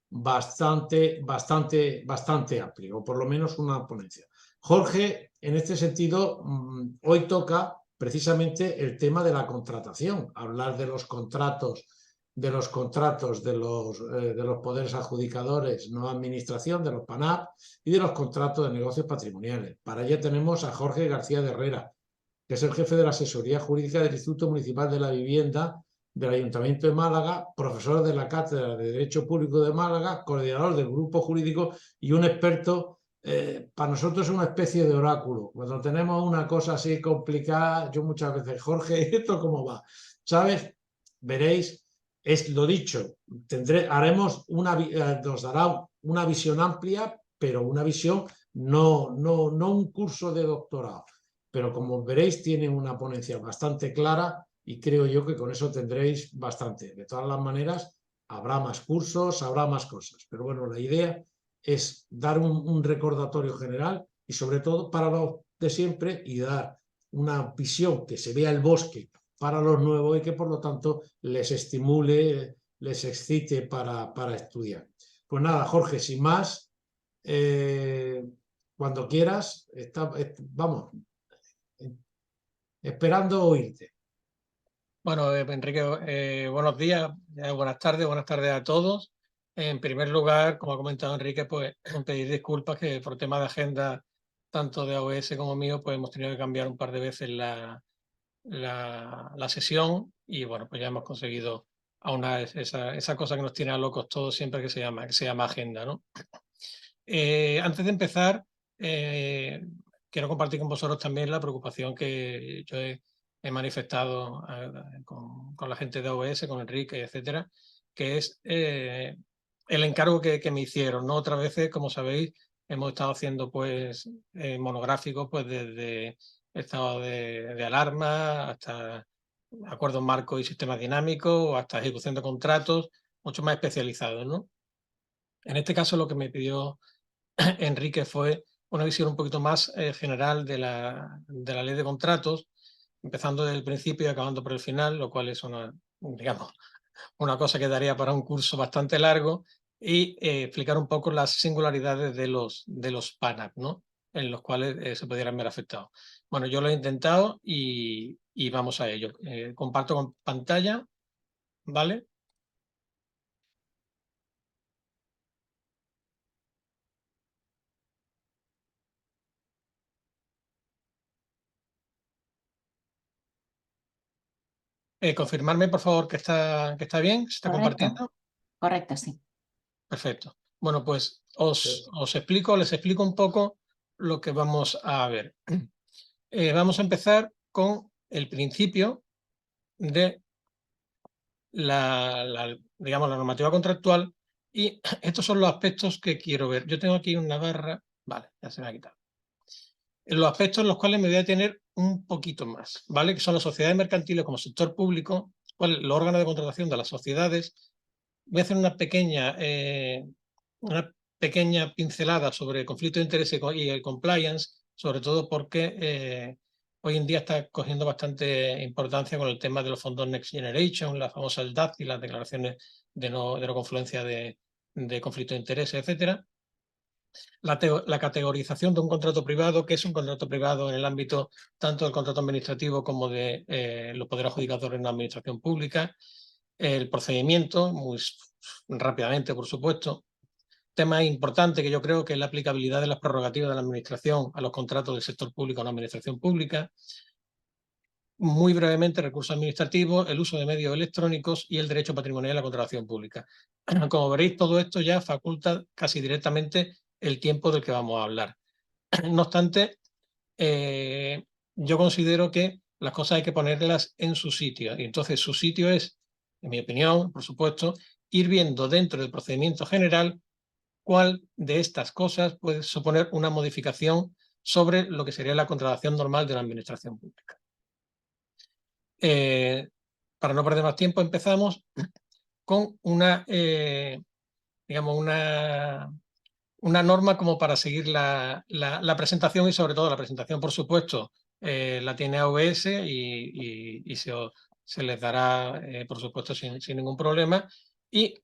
bastante amplio, o por lo menos una ponencia. Jorge, en este sentido, hoy toca precisamente el tema de la contratación, hablar de los contratos de los poderes adjudicadores, no administración, de los PANAP y de los contratos de negocios patrimoniales. Para ello tenemos a Jorge García de Herrera, que es el jefe de la asesoría jurídica del Instituto Municipal de la Vivienda del Ayuntamiento de Málaga, profesor de la Cátedra de Derecho Público de Málaga, coordinador del grupo jurídico y un experto. Para nosotros es una especie de oráculo. Cuando tenemos una cosa así complicada, yo muchas veces, Jorge, ¿esto cómo va? ¿Sabes? Veréis, es lo dicho, nos dará una visión amplia, pero una visión, no un curso de doctorado. Pero como veréis, tiene una ponencia bastante clara y creo yo que con eso tendréis bastante. De todas las maneras, habrá más cursos, habrá más cosas. Pero bueno, la idea es dar un recordatorio general y sobre todo para los de siempre y dar una visión que se vea el bosque para los nuevos y que por lo tanto les estimule, les excite para estudiar. Pues nada, Jorge, sin más, cuando quieras, vamos, esperando oírte. Bueno, Enrique, buenos días, buenas tardes a todos. En primer lugar, como ha comentado Enrique, pues pedir disculpas que por tema de agenda, tanto de AOS como mío, pues hemos tenido que cambiar un par de veces la sesión y bueno, pues ya hemos conseguido aunar esa cosa que nos tiene a locos todos siempre que se llama agenda, ¿no? Antes de empezar, quiero compartir con vosotros también la preocupación que yo he manifestado con la gente de AOS, con Enrique, etcétera, que es el encargo que me hicieron, ¿no? Otras veces, como sabéis, hemos estado haciendo pues monográficos pues desde estado de alarma hasta acuerdos marcos y sistemas dinámicos o hasta ejecución de contratos mucho más especializados, ¿no? En este caso lo que me pidió Enrique fue una visión un poquito más general de la ley de contratos, empezando desde el principio y acabando por el final, lo cual es digamos, una cosa que daría para un curso bastante largo, y explicar un poco las singularidades de los PANAP, ¿no? En los cuales se pudieran ver afectados. Bueno, yo lo he intentado y vamos a ello. Comparto con pantalla, ¿vale? Confirmarme, por favor, que está bien, se está compartiendo. Correcto, sí. Perfecto. Bueno, pues les explico un poco lo que vamos a ver. Vamos a empezar con el principio de digamos, la normativa contractual y estos son los aspectos que quiero ver. Yo tengo aquí una barra, vale, ya se me ha quitado. Los aspectos en los cuales me voy a detener un poquito más, ¿vale? Que son las sociedades mercantiles como sector público, los órganos de contratación de las sociedades. Voy a hacer una pequeña pincelada sobre conflicto de interés y el compliance, sobre todo porque hoy en día está cogiendo bastante importancia con el tema de los fondos Next Generation, la famosa LDAC y las declaraciones de no confluencia de conflicto de interés, etcétera. La categorización de un contrato privado, que es un contrato privado en el ámbito tanto del contrato administrativo como de los poderes adjudicadores en la administración pública. El procedimiento, muy rápidamente, por supuesto. Tema importante que yo creo que es la aplicabilidad de las prerrogativas de la administración a los contratos del sector público en la administración pública. Muy brevemente, recursos administrativos, el uso de medios electrónicos y el derecho patrimonial a la contratación pública. Como veréis, todo esto ya faculta casi directamente el tiempo del que vamos a hablar. No obstante, yo considero que las cosas hay que ponerlas en su sitio. Y entonces su sitio es, en mi opinión, por supuesto, ir viendo dentro del procedimiento general cuál de estas cosas puede suponer una modificación sobre lo que sería la contratación normal de una administración pública. Para no perder más tiempo, empezamos con digamos, una norma como para seguir la presentación y sobre todo la presentación, por supuesto, la tiene AOS y se les dará, por supuesto, sin ningún problema. Y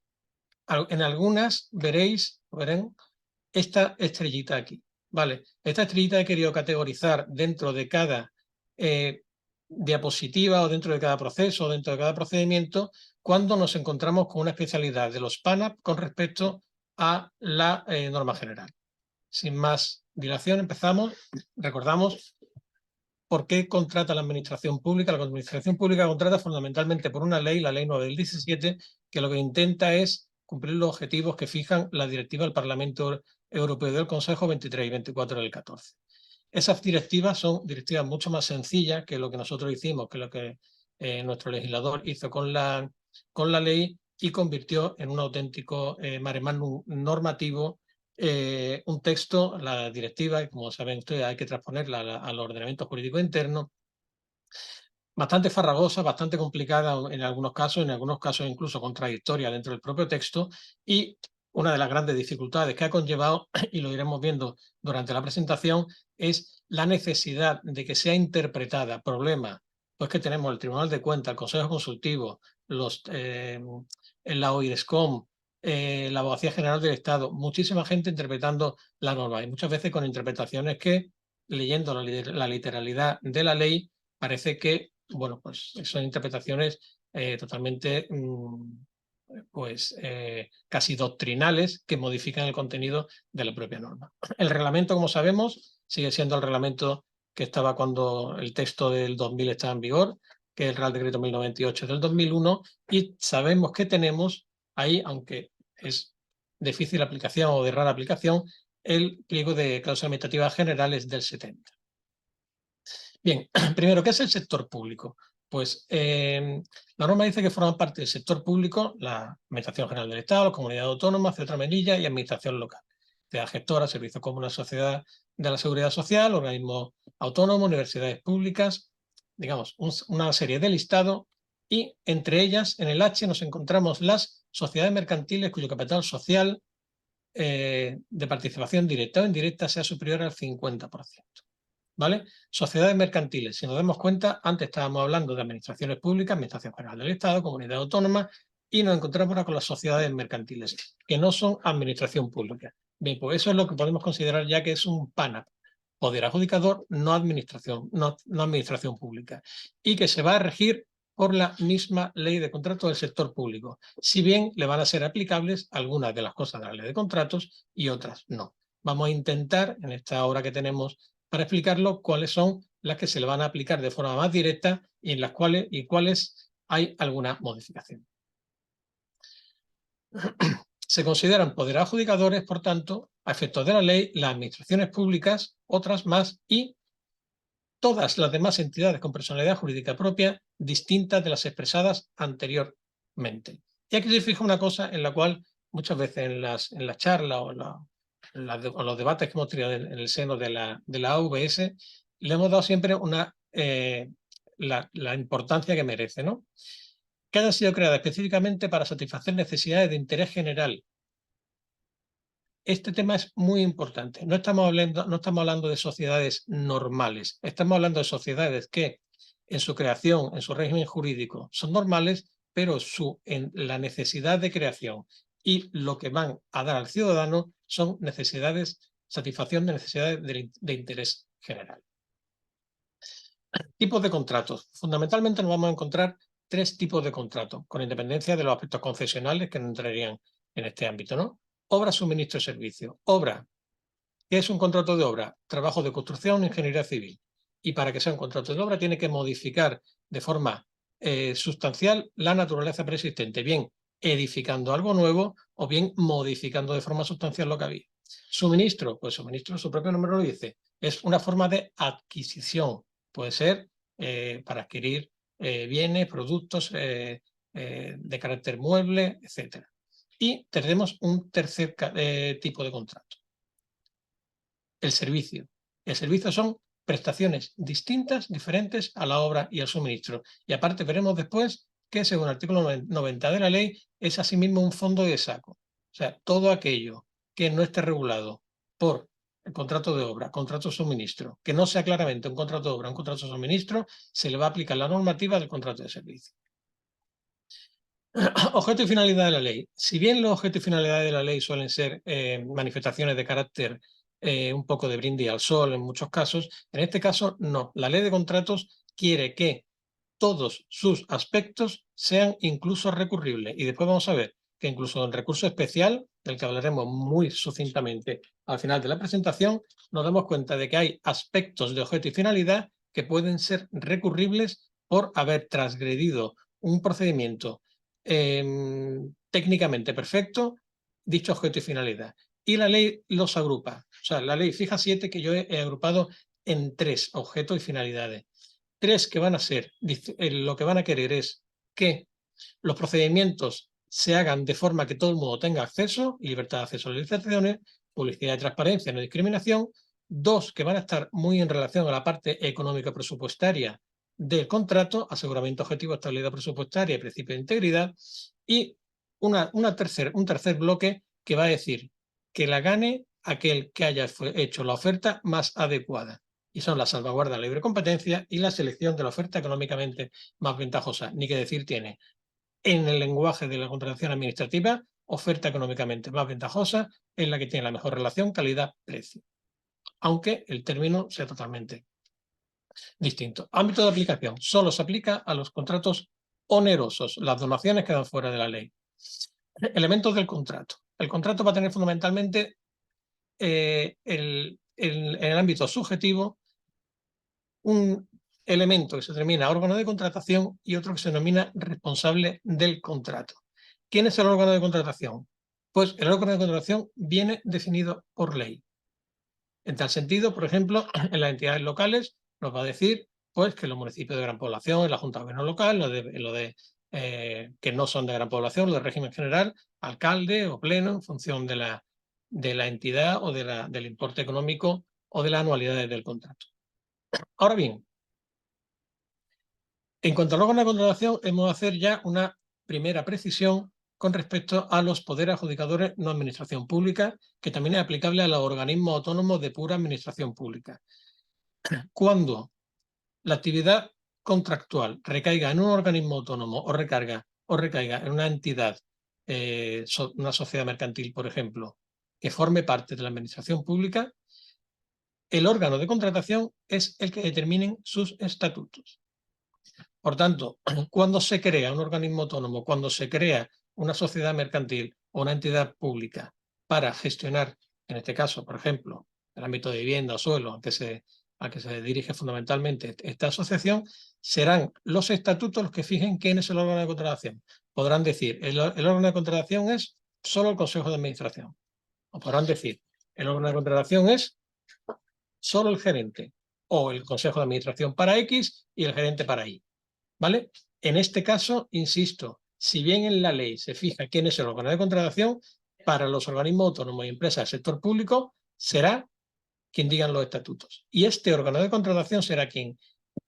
En algunas verán esta estrellita aquí, ¿vale? Esta estrellita he querido categorizar dentro de cada diapositiva o dentro de cada proceso o dentro de cada procedimiento cuando nos encontramos con una especialidad de los PANAP con respecto a la norma general. Sin más dilación, empezamos. Recordamos por qué contrata la administración pública. La administración pública contrata fundamentalmente por una ley, la Ley 9 del 17, que lo que intenta es cumplir los objetivos que fijan la directiva del Parlamento Europeo y del Consejo 23 y 24 del 14. Esas directivas son directivas mucho más sencillas que lo que nosotros hicimos, que lo que nuestro legislador hizo con la ley y convirtió en un auténtico mare magnum normativo un texto, la directiva, y como saben ustedes hay que transponerla al ordenamiento jurídico interno, bastante farragosa, bastante complicada en algunos casos incluso contradictoria dentro del propio texto, y una de las grandes dificultades que ha conllevado, y lo iremos viendo durante la presentación, es la necesidad de que sea interpretada. Problema, pues que tenemos el Tribunal de Cuentas, el Consejo Consultivo, la OIRESCOM, la Abogacía General del Estado, muchísima gente interpretando la norma, y muchas veces con interpretaciones que, leyendo la literalidad de la ley, parece que, bueno, pues son interpretaciones totalmente casi doctrinales que modifican el contenido de la propia norma. El reglamento, como sabemos, sigue siendo el reglamento que estaba cuando el texto del 2000 estaba en vigor, que es el Real Decreto 1098 del 2001, y sabemos que tenemos ahí, aunque es difícil aplicación o de rara aplicación, el pliego de cláusulas administrativas generales del 70. Bien, primero, ¿qué es el sector público? Pues la norma dice que forman parte del sector público la Administración General del Estado, las comunidades autónomas, centro Melilla y administración local. Sea gestora, servicios comunes, sociedad de la seguridad social, organismos autónomos, universidades públicas, digamos, una serie de listado, y entre ellas, en el H, nos encontramos las sociedades mercantiles cuyo capital social de participación directa o indirecta sea superior al 50%. ¿Vale? Sociedades mercantiles, si nos damos cuenta, antes estábamos hablando de administraciones públicas, Administración General del Estado, comunidad autónoma, y nos encontramos ahora con las sociedades mercantiles, que no son administración pública. Bien, pues eso es lo que podemos considerar ya que es un PANAP, poder adjudicador, no administración pública, y que se va a regir por la misma ley de contratos del sector público, si bien le van a ser aplicables algunas de las cosas de la ley de contratos y otras no. Vamos a intentar, en esta hora que tenemos para explicarlo, cuáles son las que se le van a aplicar de forma más directa y en las cuáles hay alguna modificación. Se consideran poderes adjudicadores, por tanto, a efectos de la ley, las administraciones públicas, otras más, y todas las demás entidades con personalidad jurídica propia distintas de las expresadas anteriormente. Y aquí se fija una cosa en la cual muchas veces en las charlas o los debates que hemos tenido en el seno de la AVS, le hemos dado siempre la importancia que merece, ¿no? Que hayan sido creadas específicamente para satisfacer necesidades de interés general. Este tema es muy importante. No estamos hablando de sociedades normales, estamos hablando de sociedades que en su creación, en su régimen jurídico, son normales, pero la necesidad de creación y lo que van a dar al ciudadano son satisfacción de necesidades de interés general. Tipos de contratos. Fundamentalmente nos vamos a encontrar tres tipos de contratos, con independencia de los aspectos concesionales que no entrarían en este ámbito, ¿no? Obra, suministro y servicio. Obra. ¿Qué es un contrato de obra? Trabajo de construcción, ingeniería civil. Y para que sea un contrato de obra tiene que modificar de forma sustancial la naturaleza preexistente, bien edificando algo nuevo o bien modificando de forma sustancial lo que había. Suministro, pues suministro, su propio nombre lo dice, es una forma de adquisición. Puede ser para adquirir bienes, productos de carácter mueble, etc. Y tenemos un tercer tipo de contrato. El servicio. El servicio son prestaciones distintas, diferentes a la obra y al suministro. Y aparte veremos después que, según el artículo 90 de la ley, es asimismo un fondo de saco. O sea, todo aquello que no esté regulado por el contrato de obra, contrato de suministro, que no sea claramente un contrato de obra, un contrato de suministro, se le va a aplicar la normativa del contrato de servicio. Objeto y finalidad de la ley. Si bien los objetos y finalidades de la ley suelen ser manifestaciones de carácter un poco de brindis al sol en muchos casos, en este caso no. La ley de contratos quiere que todos sus aspectos sean incluso recurribles. Y después vamos a ver que incluso en recurso especial, del que hablaremos muy sucintamente al final de la presentación, nos damos cuenta de que hay aspectos de objeto y finalidad que pueden ser recurribles por haber transgredido un procedimiento técnicamente perfecto, dicho objeto y finalidad. Y la ley los agrupa. O sea, la ley fija 7 que yo he agrupado en 3 objetos y finalidades. 3 que van a ser, lo que van a querer es que los procedimientos se hagan de forma que todo el mundo tenga acceso, libertad de acceso a las licitaciones, publicidad y transparencia, no discriminación. 2 que van a estar muy en relación a la parte económica presupuestaria del contrato, aseguramiento objetivo, estabilidad presupuestaria y principio de integridad. Y un tercer bloque que va a decir que la gane aquel que haya hecho la oferta más adecuada. Y son la salvaguarda de la libre competencia y la selección de la oferta económicamente más ventajosa. Ni que decir tiene, en el lenguaje de la contratación administrativa, oferta económicamente más ventajosa es la que tiene la mejor relación calidad-precio, aunque el término sea totalmente distinto. Ámbito de aplicación. Solo se aplica a los contratos onerosos, las donaciones quedan fuera de la ley. Elementos del contrato. El contrato va a tener fundamentalmente en el ámbito subjetivo un elemento que se denomina órgano de contratación y otro que se denomina responsable del contrato. ¿Quién es el órgano de contratación? Pues el órgano de contratación viene definido por ley. En tal sentido, por ejemplo, en las entidades locales nos va a decir pues, que los municipios de gran población, en la Junta de Gobierno local, que no son de gran población, lo de régimen general, alcalde o pleno, en función de la entidad o del importe económico o de las anualidades del contrato. Ahora bien, en cuanto al órgano de contratación, hemos de hacer ya una primera precisión con respecto a los poderes adjudicadores no administración pública, que también es aplicable a los organismos autónomos de pura administración pública. Cuando la actividad contractual recaiga en un organismo autónomo o recaiga en una entidad, una sociedad mercantil, por ejemplo, que forme parte de la administración pública, el órgano de contratación es el que determinen sus estatutos. Por tanto, cuando se crea un organismo autónomo, cuando se crea una sociedad mercantil o una entidad pública para gestionar, en este caso, por ejemplo, el ámbito de vivienda o suelo, al que se dirige fundamentalmente esta asociación, serán los estatutos los que fijen quién es el órgano de contratación. Podrán decir, el órgano de contratación es solo el Consejo de Administración. O podrán decir, el órgano de contratación es solo el gerente o el Consejo de Administración para X y el gerente para Y. ¿Vale? En este caso, insisto, si bien en la ley se fija quién es el órgano de contratación, para los organismos autónomos y empresas del sector público será quien digan los estatutos. Y este órgano de contratación será quien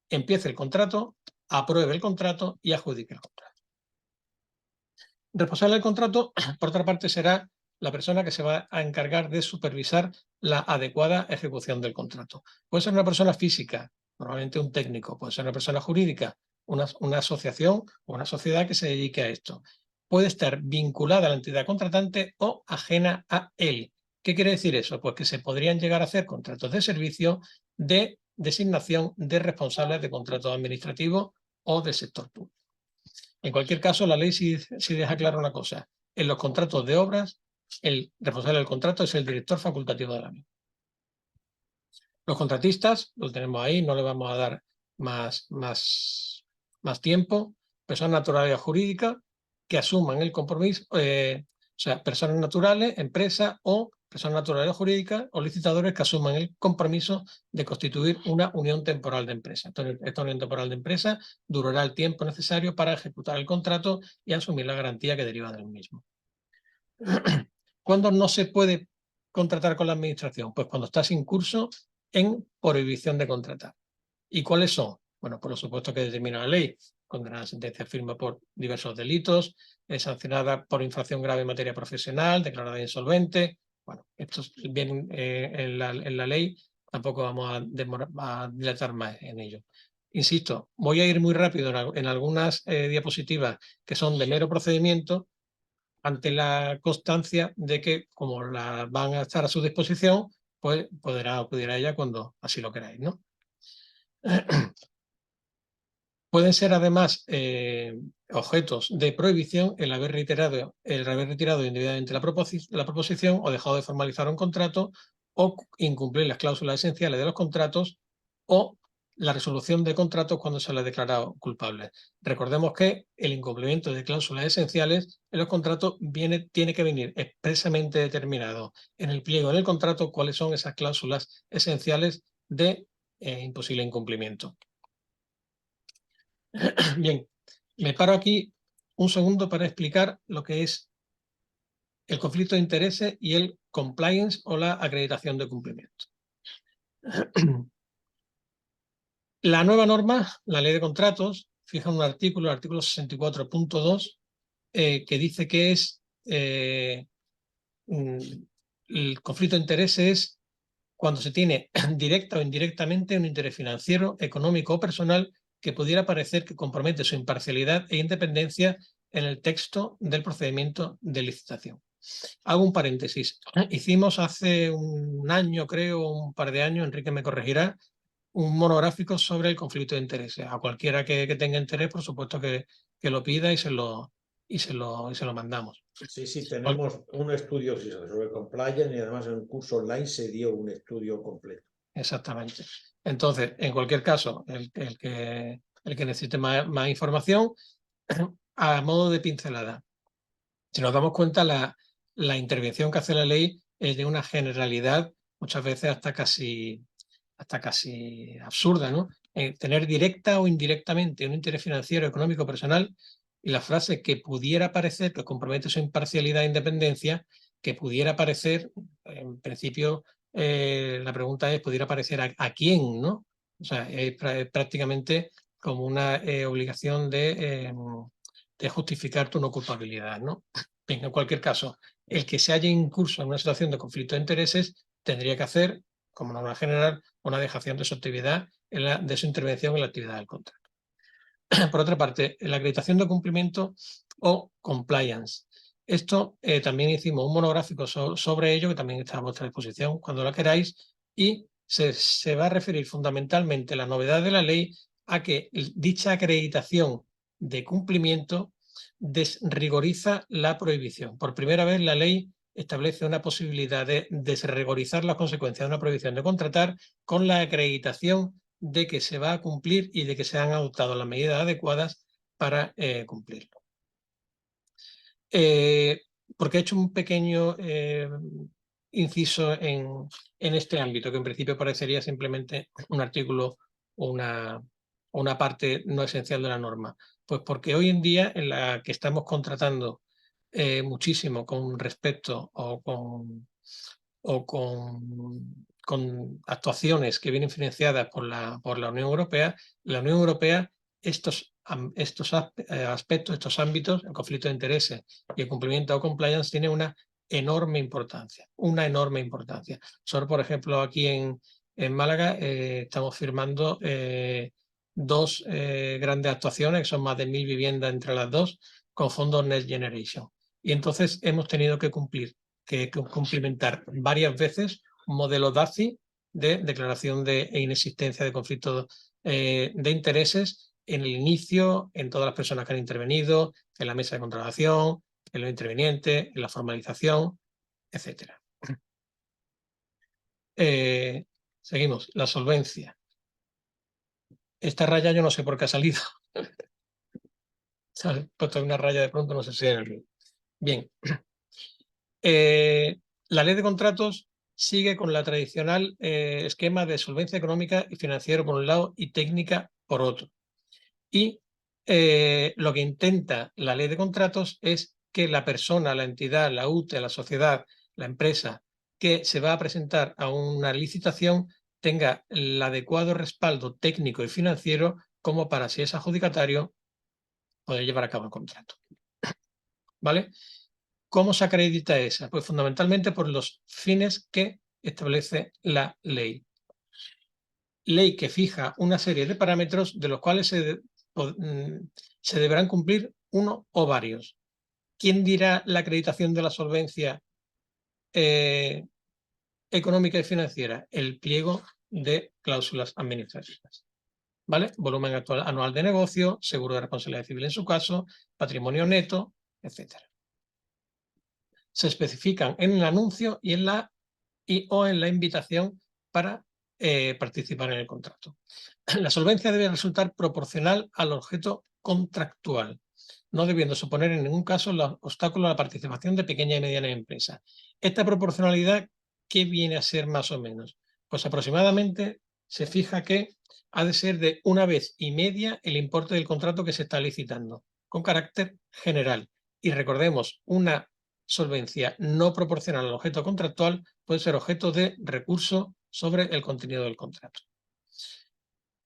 empiece el contrato, apruebe el contrato y adjudique el contrato. Responsable del contrato, por otra parte, será la persona que se va a encargar de supervisar la adecuada ejecución del contrato. Puede ser una persona física, normalmente un técnico, puede ser una persona jurídica, una asociación o una sociedad que se dedique a esto. Puede estar vinculada a la entidad contratante o ajena a él. ¿Qué quiere decir eso? Pues que se podrían llegar a hacer contratos de servicio de designación de responsables de contratos administrativos o del sector público. En cualquier caso, la ley sí deja clara una cosa. En los contratos de obras, el responsable del contrato es el director facultativo de la misma. Los contratistas, lo tenemos ahí, no le vamos a dar más tiempo. Personas naturales o jurídicas que asuman el compromiso, o sea, personas naturales, empresas o personas naturales o jurídicas o licitadores que asuman el compromiso de constituir una unión temporal de empresa. Entonces, esta unión temporal de empresa durará el tiempo necesario para ejecutar el contrato y asumir la garantía que deriva del mismo. ¿Cuándo no se puede contratar con la administración? Pues cuando está sin curso en prohibición de contratar. ¿Y cuáles son? Bueno, por supuesto que determina la ley. Condenada sentencia firme por diversos delitos, es sancionada por infracción grave en materia profesional, declarada insolvente. Bueno, esto viene en la ley, tampoco vamos a dilatar más en ello. Insisto, voy a ir muy rápido en algunas diapositivas que son de mero procedimiento, ante la constancia de que, como la van a estar a su disposición, pues podrá acudir a ella cuando así lo queráis, ¿no? Pueden ser además objetos de prohibición el haber retirado individualmente la proposición o dejado de formalizar un contrato o incumplir las cláusulas esenciales de los contratos o la resolución de contratos cuando se le ha declarado culpable. Recordemos que el incumplimiento de cláusulas esenciales en los contratos tiene que venir expresamente determinado en el pliego del contrato cuáles son esas cláusulas esenciales de imposible incumplimiento. Bien, me paro aquí un segundo para explicar lo que es el conflicto de intereses y el compliance o la acreditación de cumplimiento. La nueva norma, la ley de contratos, fija un artículo, el artículo 64.2, que dice que es el conflicto de intereses es cuando se tiene directa o indirectamente un interés financiero, económico o personal que pudiera parecer que compromete su imparcialidad e independencia en el texto del procedimiento de licitación. Hago un paréntesis. Hicimos hace un año, creo, un par de años, Enrique me corregirá, un monográfico sobre el conflicto de intereses. A cualquiera que tenga interés, por supuesto que lo pida y se lo mandamos. Sí, tenemos un estudio sobre compliance y además en un curso online se dio un estudio completo. Exactamente. Entonces, en cualquier caso, el que necesite más información, a modo de pincelada. Si nos damos cuenta, la intervención que hace la ley es de una generalidad, muchas veces hasta casi absurda, ¿no? Tener directa o indirectamente un interés financiero, económico, personal, y la frase que pudiera parecer que compromete su imparcialidad e independencia, que pudiera parecer, en principio, la pregunta es, ¿pudiera parecer a quién, no? O sea, es prácticamente como una obligación de justificar tu no culpabilidad, ¿no? En cualquier caso, el que se haya incurso en una situación de conflicto de intereses tendría que hacer, como norma general, una dejación de su actividad, de su intervención en la actividad del contrato. Por otra parte, la acreditación de cumplimiento o compliance. Esto también hicimos un monográfico sobre ello, que también está a vuestra disposición cuando la queráis, y se va a referir fundamentalmente la novedad de la ley a que dicha acreditación de cumplimiento desrigoriza la prohibición. Por primera vez la ley establece una posibilidad de desrigorizar las consecuencias de una prohibición de contratar con la acreditación de que se va a cumplir y de que se han adoptado las medidas adecuadas para cumplirlo. Porque he hecho un pequeño inciso en este ámbito, que en principio parecería simplemente un artículo o una parte no esencial de la norma. Pues porque hoy en día en la que estamos contratando muchísimo con respecto o con actuaciones que vienen financiadas por la Unión Europea, estos aspectos, estos ámbitos, el conflicto de intereses y el cumplimiento o compliance tiene una enorme importancia. Solo, por ejemplo, aquí en Málaga estamos firmando dos grandes actuaciones, que son más de 1000 viviendas entre las dos, con fondos Next Generation. Y entonces hemos tenido que cumplimentar varias veces un modelo DACI de declaración de inexistencia de conflicto de intereses en el inicio, en todas las personas que han intervenido, en la mesa de contratación, en los intervinientes, en la formalización, etc. Seguimos, la solvencia. Esta raya yo no sé por qué ha salido. Se ha puesto una raya de pronto, no sé si en el río. Bien. La ley de contratos sigue con la tradicional esquema de solvencia económica y financiero por un lado y técnica por otro. Y lo que intenta la ley de contratos es que la persona, la entidad, la UTE, la sociedad, la empresa que se va a presentar a una licitación tenga el adecuado respaldo técnico y financiero como para, si es adjudicatario, poder llevar a cabo el contrato. ¿Vale? ¿Cómo se acredita esa? Pues fundamentalmente por los fines que establece la ley. ley que fija una serie de parámetros de los cuales se deberán cumplir uno o varios. ¿Quién dirá la acreditación de la solvencia económica y financiera? El pliego de cláusulas administrativas. ¿Vale? Volumen actual anual de negocio, seguro de responsabilidad civil en su caso, patrimonio neto, etc. Se especifican en el anuncio y o en la invitación para participar en el contrato. La solvencia debe resultar proporcional al objeto contractual, no debiendo suponer en ningún caso los obstáculos a la participación de pequeñas y medianas empresas. Esta proporcionalidad, ¿qué viene a ser más o menos? Pues aproximadamente se fija que ha de ser de 1,5 veces el importe del contrato que se está licitando, con carácter general. Y recordemos, una solvencia no proporcional al objeto contractual puede ser objeto de recurso sobre el contenido del contrato.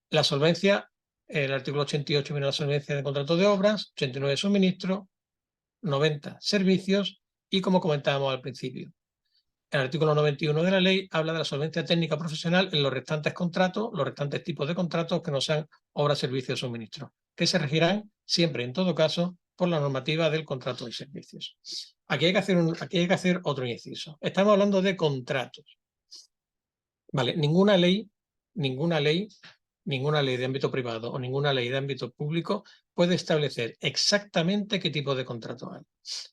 La solvencia, el artículo 88 viene la solvencia de contrato de obras, 89 de suministro, 90 servicios y, como comentábamos al principio, el artículo 91 de la ley habla de la solvencia técnica profesional en los restantes contratos, los restantes tipos de contratos que no sean obras, servicios o suministros, que se regirán siempre, en todo caso, por la normativa del contrato de servicios. Aquí hay que hacer otro inciso. Estamos hablando de contratos. Vale, ninguna ley de ámbito privado o ninguna ley de ámbito público puede establecer exactamente qué tipo de contrato hay.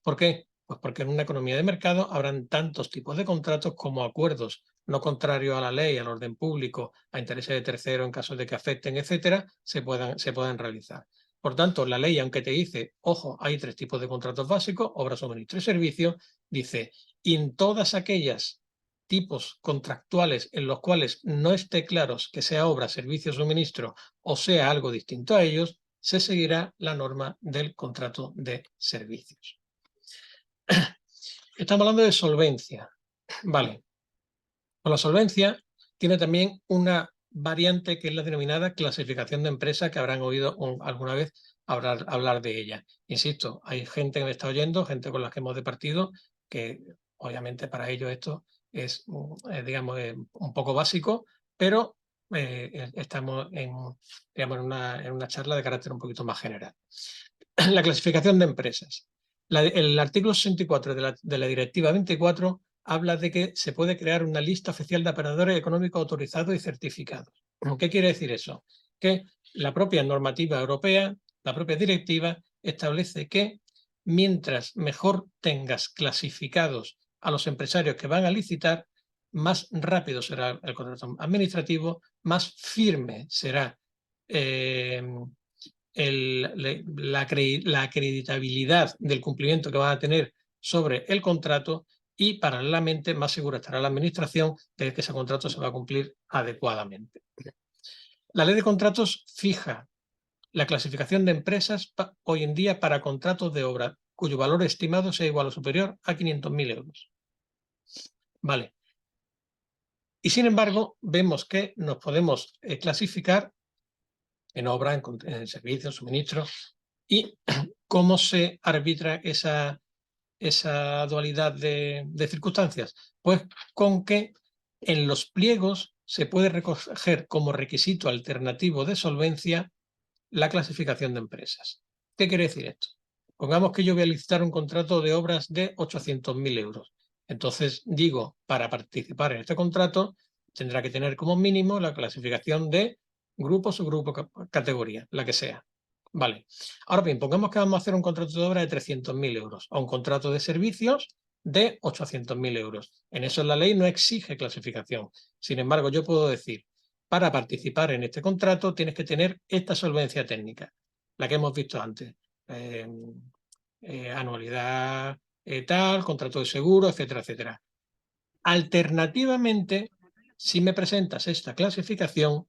¿Por qué? Pues porque en una economía de mercado habrán tantos tipos de contratos como acuerdos no contrarios a la ley, al orden público, a intereses de terceros en caso de que afecten, etcétera, se puedan realizar. Por tanto, la ley, aunque te dice, ojo, hay 3 tipos de contratos básicos, obra, suministro y servicio, dice, y en todas aquellas tipos contractuales en los cuales no esté claros que sea obra, servicio, suministro o sea algo distinto a ellos, se seguirá la norma del contrato de servicios. Estamos hablando de solvencia. Vale. Con la solvencia tiene también una variante que es la denominada clasificación de empresa, que habrán oído alguna vez hablar de ella. Insisto, hay gente que me está oyendo, gente con la que hemos departido, que obviamente para ellos esto es, digamos, un poco básico, pero estamos digamos, en una charla de carácter un poquito más general. La clasificación de empresas. El artículo 64 de la Directiva 24 habla de que se puede crear una lista oficial de operadores económicos autorizados y certificados. ¿Qué quiere decir eso? Que la propia normativa europea, la propia directiva, establece que mientras mejor tengas clasificados a los empresarios que van a licitar, más rápido será el contrato administrativo, más firme será la acreditabilidad del cumplimiento que van a tener sobre el contrato y paralelamente más segura estará la administración de que ese contrato se va a cumplir adecuadamente. La ley de contratos fija la clasificación de empresas hoy en día para contratos de obra cuyo valor estimado sea igual o superior a 500.000 euros. Vale. Y sin embargo, vemos que nos podemos clasificar en obra, en servicios, suministros, y cómo se arbitra esa dualidad de circunstancias. Pues con que en los pliegos se puede recoger como requisito alternativo de solvencia la clasificación de empresas. ¿Qué quiere decir esto? Pongamos que yo voy a licitar un contrato de obras de 800.000 euros. Entonces digo, para participar en este contrato tendrá que tener como mínimo la clasificación de grupo, subgrupo, categoría, la que sea. Vale. Ahora bien, pongamos que vamos a hacer un contrato de obra de 300.000 euros o un contrato de servicios de 800.000 euros. En eso la ley no exige clasificación. Sin embargo, yo puedo decir, para participar en este contrato tienes que tener esta solvencia técnica, la que hemos visto antes. Anualidad tal, contrato de seguro, etcétera, etcétera. Alternativamente, si me presentas esta clasificación,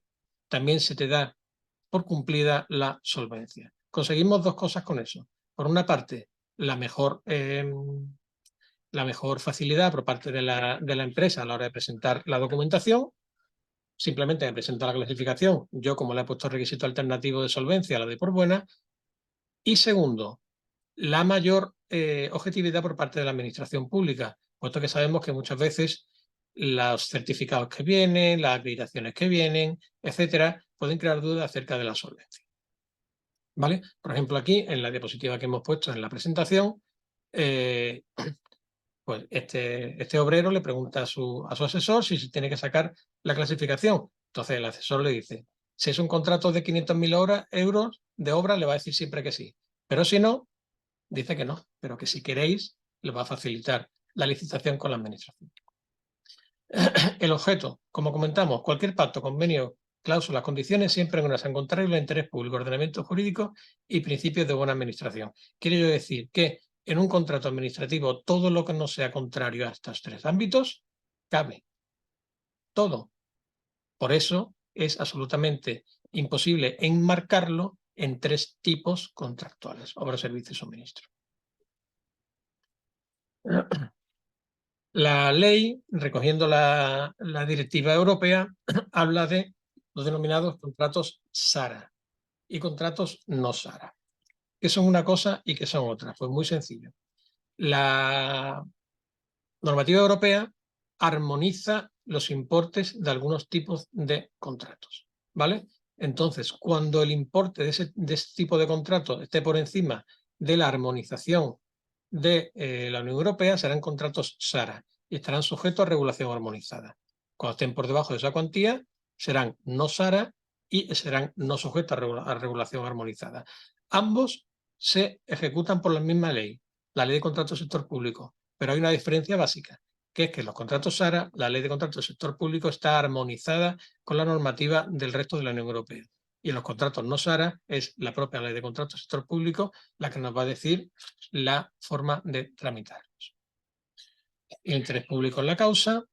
también se te da por cumplida la solvencia. Conseguimos 2 cosas con eso. Por una parte, la mejor facilidad por parte de la empresa a la hora de presentar la documentación. Simplemente me presenta la clasificación, yo como le he puesto requisito alternativo de solvencia, la doy por buena. Y segundo, la mayor objetividad por parte de la administración pública, puesto que sabemos que muchas veces los certificados que vienen, las acreditaciones que vienen, etcétera, pueden crear dudas acerca de la solvencia. ¿Vale? Por ejemplo, aquí en la diapositiva que hemos puesto en la presentación, pues este obrero le pregunta a su asesor si tiene que sacar la clasificación. Entonces el asesor le dice, si es un contrato de 500.000 euros de obra, le va a decir siempre que sí. Pero si no, dice que no, pero que si queréis, le va a facilitar la licitación con la administración. El objeto, como comentamos, cualquier pacto, convenio, cláusulas, condiciones, siempre en una sean contrarios al interés público, ordenamiento jurídico y principios de buena administración. Quiero decir que en un contrato administrativo todo lo que no sea contrario a estos tres ámbitos cabe. Todo. Por eso es absolutamente imposible enmarcarlo en tres tipos contractuales: obra, servicio y suministro. La ley, recogiendo la directiva europea, habla de los denominados contratos SARA y contratos no SARA. ¿Qué son una cosa y qué son otra? Pues muy sencillo. La normativa europea armoniza los importes de algunos tipos de contratos, ¿vale? Entonces, cuando el importe de ese tipo de contrato esté por encima de la armonización de la Unión Europea, serán contratos SARA y estarán sujetos a regulación armonizada. Cuando estén por debajo de esa cuantía, serán no SARA y serán no sujetos a regulación armonizada. Ambos se ejecutan por la misma ley, la Ley de Contratos del Sector Público, pero hay una diferencia básica, que es que en los contratos SARA, la Ley de Contratos del Sector Público está armonizada con la normativa del resto de la Unión Europea. Y en los contratos no SARA es la propia Ley de Contratos del Sector Público la que nos va a decir la forma de tramitarlos. El interés público en la causa.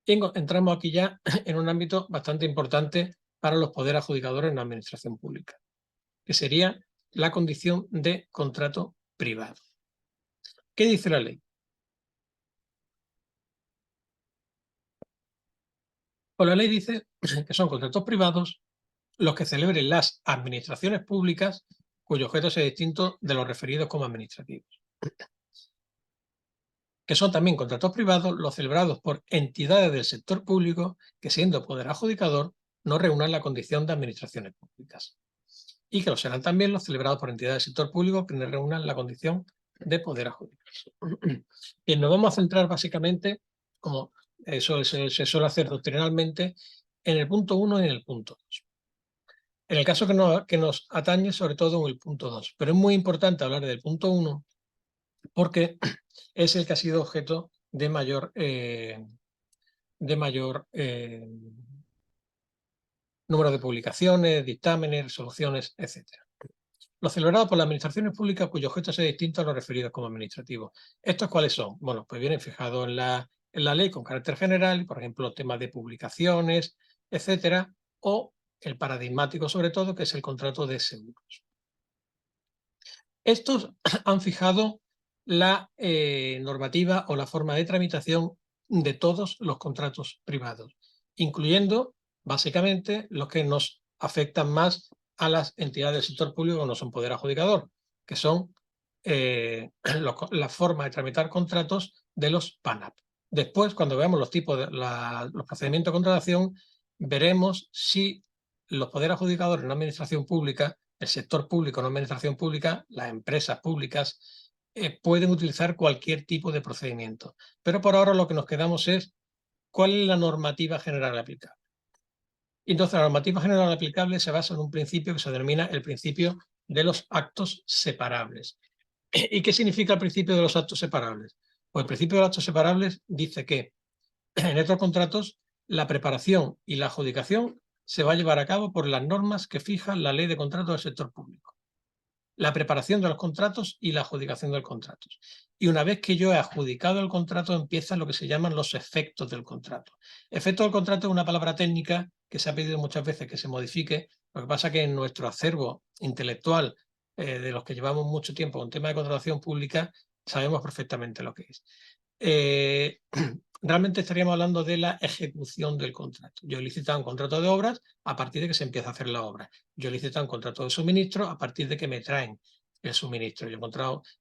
Y entramos aquí ya en un ámbito bastante importante para los poderes adjudicadores en la administración pública, que sería la condición de contrato privado. ¿Qué dice la ley? Pues la ley dice que son contratos privados los que celebren las administraciones públicas cuyo objeto sea distinto de los referidos como administrativos. Que son también contratos privados los celebrados por entidades del sector público que, siendo poder adjudicador, no reúnan la condición de administraciones públicas. Y que lo serán también los celebrados por entidades del sector público que no reúnan la condición de poder adjudicador. Y nos vamos a centrar básicamente, como eso se suele hacer doctrinalmente, en el punto 1 y en el punto 2. En el caso que nos atañe, sobre todo en el punto 2. Pero es muy importante hablar del punto 1 porque es el que ha sido objeto de mayor número de publicaciones, dictámenes, resoluciones, etc. Los celebrados por las administraciones públicas cuyo objeto sea distinto a los referidos como administrativos. ¿Estos cuáles son? Bueno, pues vienen fijados en la ley con carácter general, por ejemplo, temas de publicaciones, etcétera, o el paradigmático sobre todo, que es el contrato de seguros. Estos han fijado la normativa o la forma de tramitación de todos los contratos privados, incluyendo básicamente los que nos afectan más a las entidades del sector público que no son poder adjudicador, que son la forma de tramitar contratos de los PANAP. Después, cuando veamos los tipos de los procedimientos de contratación, veremos si los poderes adjudicadores en una administración pública, el sector público en una administración pública, las empresas públicas, pueden utilizar cualquier tipo de procedimiento. Pero por ahora lo que nos quedamos es cuál es la normativa general aplicable. Entonces, la normativa general aplicable se basa en un principio que se denomina el principio de los actos separables. ¿Y qué significa el principio de los actos separables? Pues el principio de los actos separables dice que en estos contratos la preparación y la adjudicación se va a llevar a cabo por las normas que fija la Ley de Contratos del Sector Público. La preparación de los contratos y la adjudicación del contrato. Y una vez que yo he adjudicado el contrato, empiezan lo que se llaman los efectos del contrato. Efecto del contrato es una palabra técnica que se ha pedido muchas veces que se modifique. Lo que pasa es que en nuestro acervo intelectual, de los que llevamos mucho tiempo con tema de contratación pública, sabemos perfectamente lo que es. Realmente estaríamos hablando de la ejecución del contrato. Yo he licitado un contrato de obras a partir de que se empieza a hacer la obra. Yo he licitado un contrato de suministro a partir de que me traen el suministro. Yo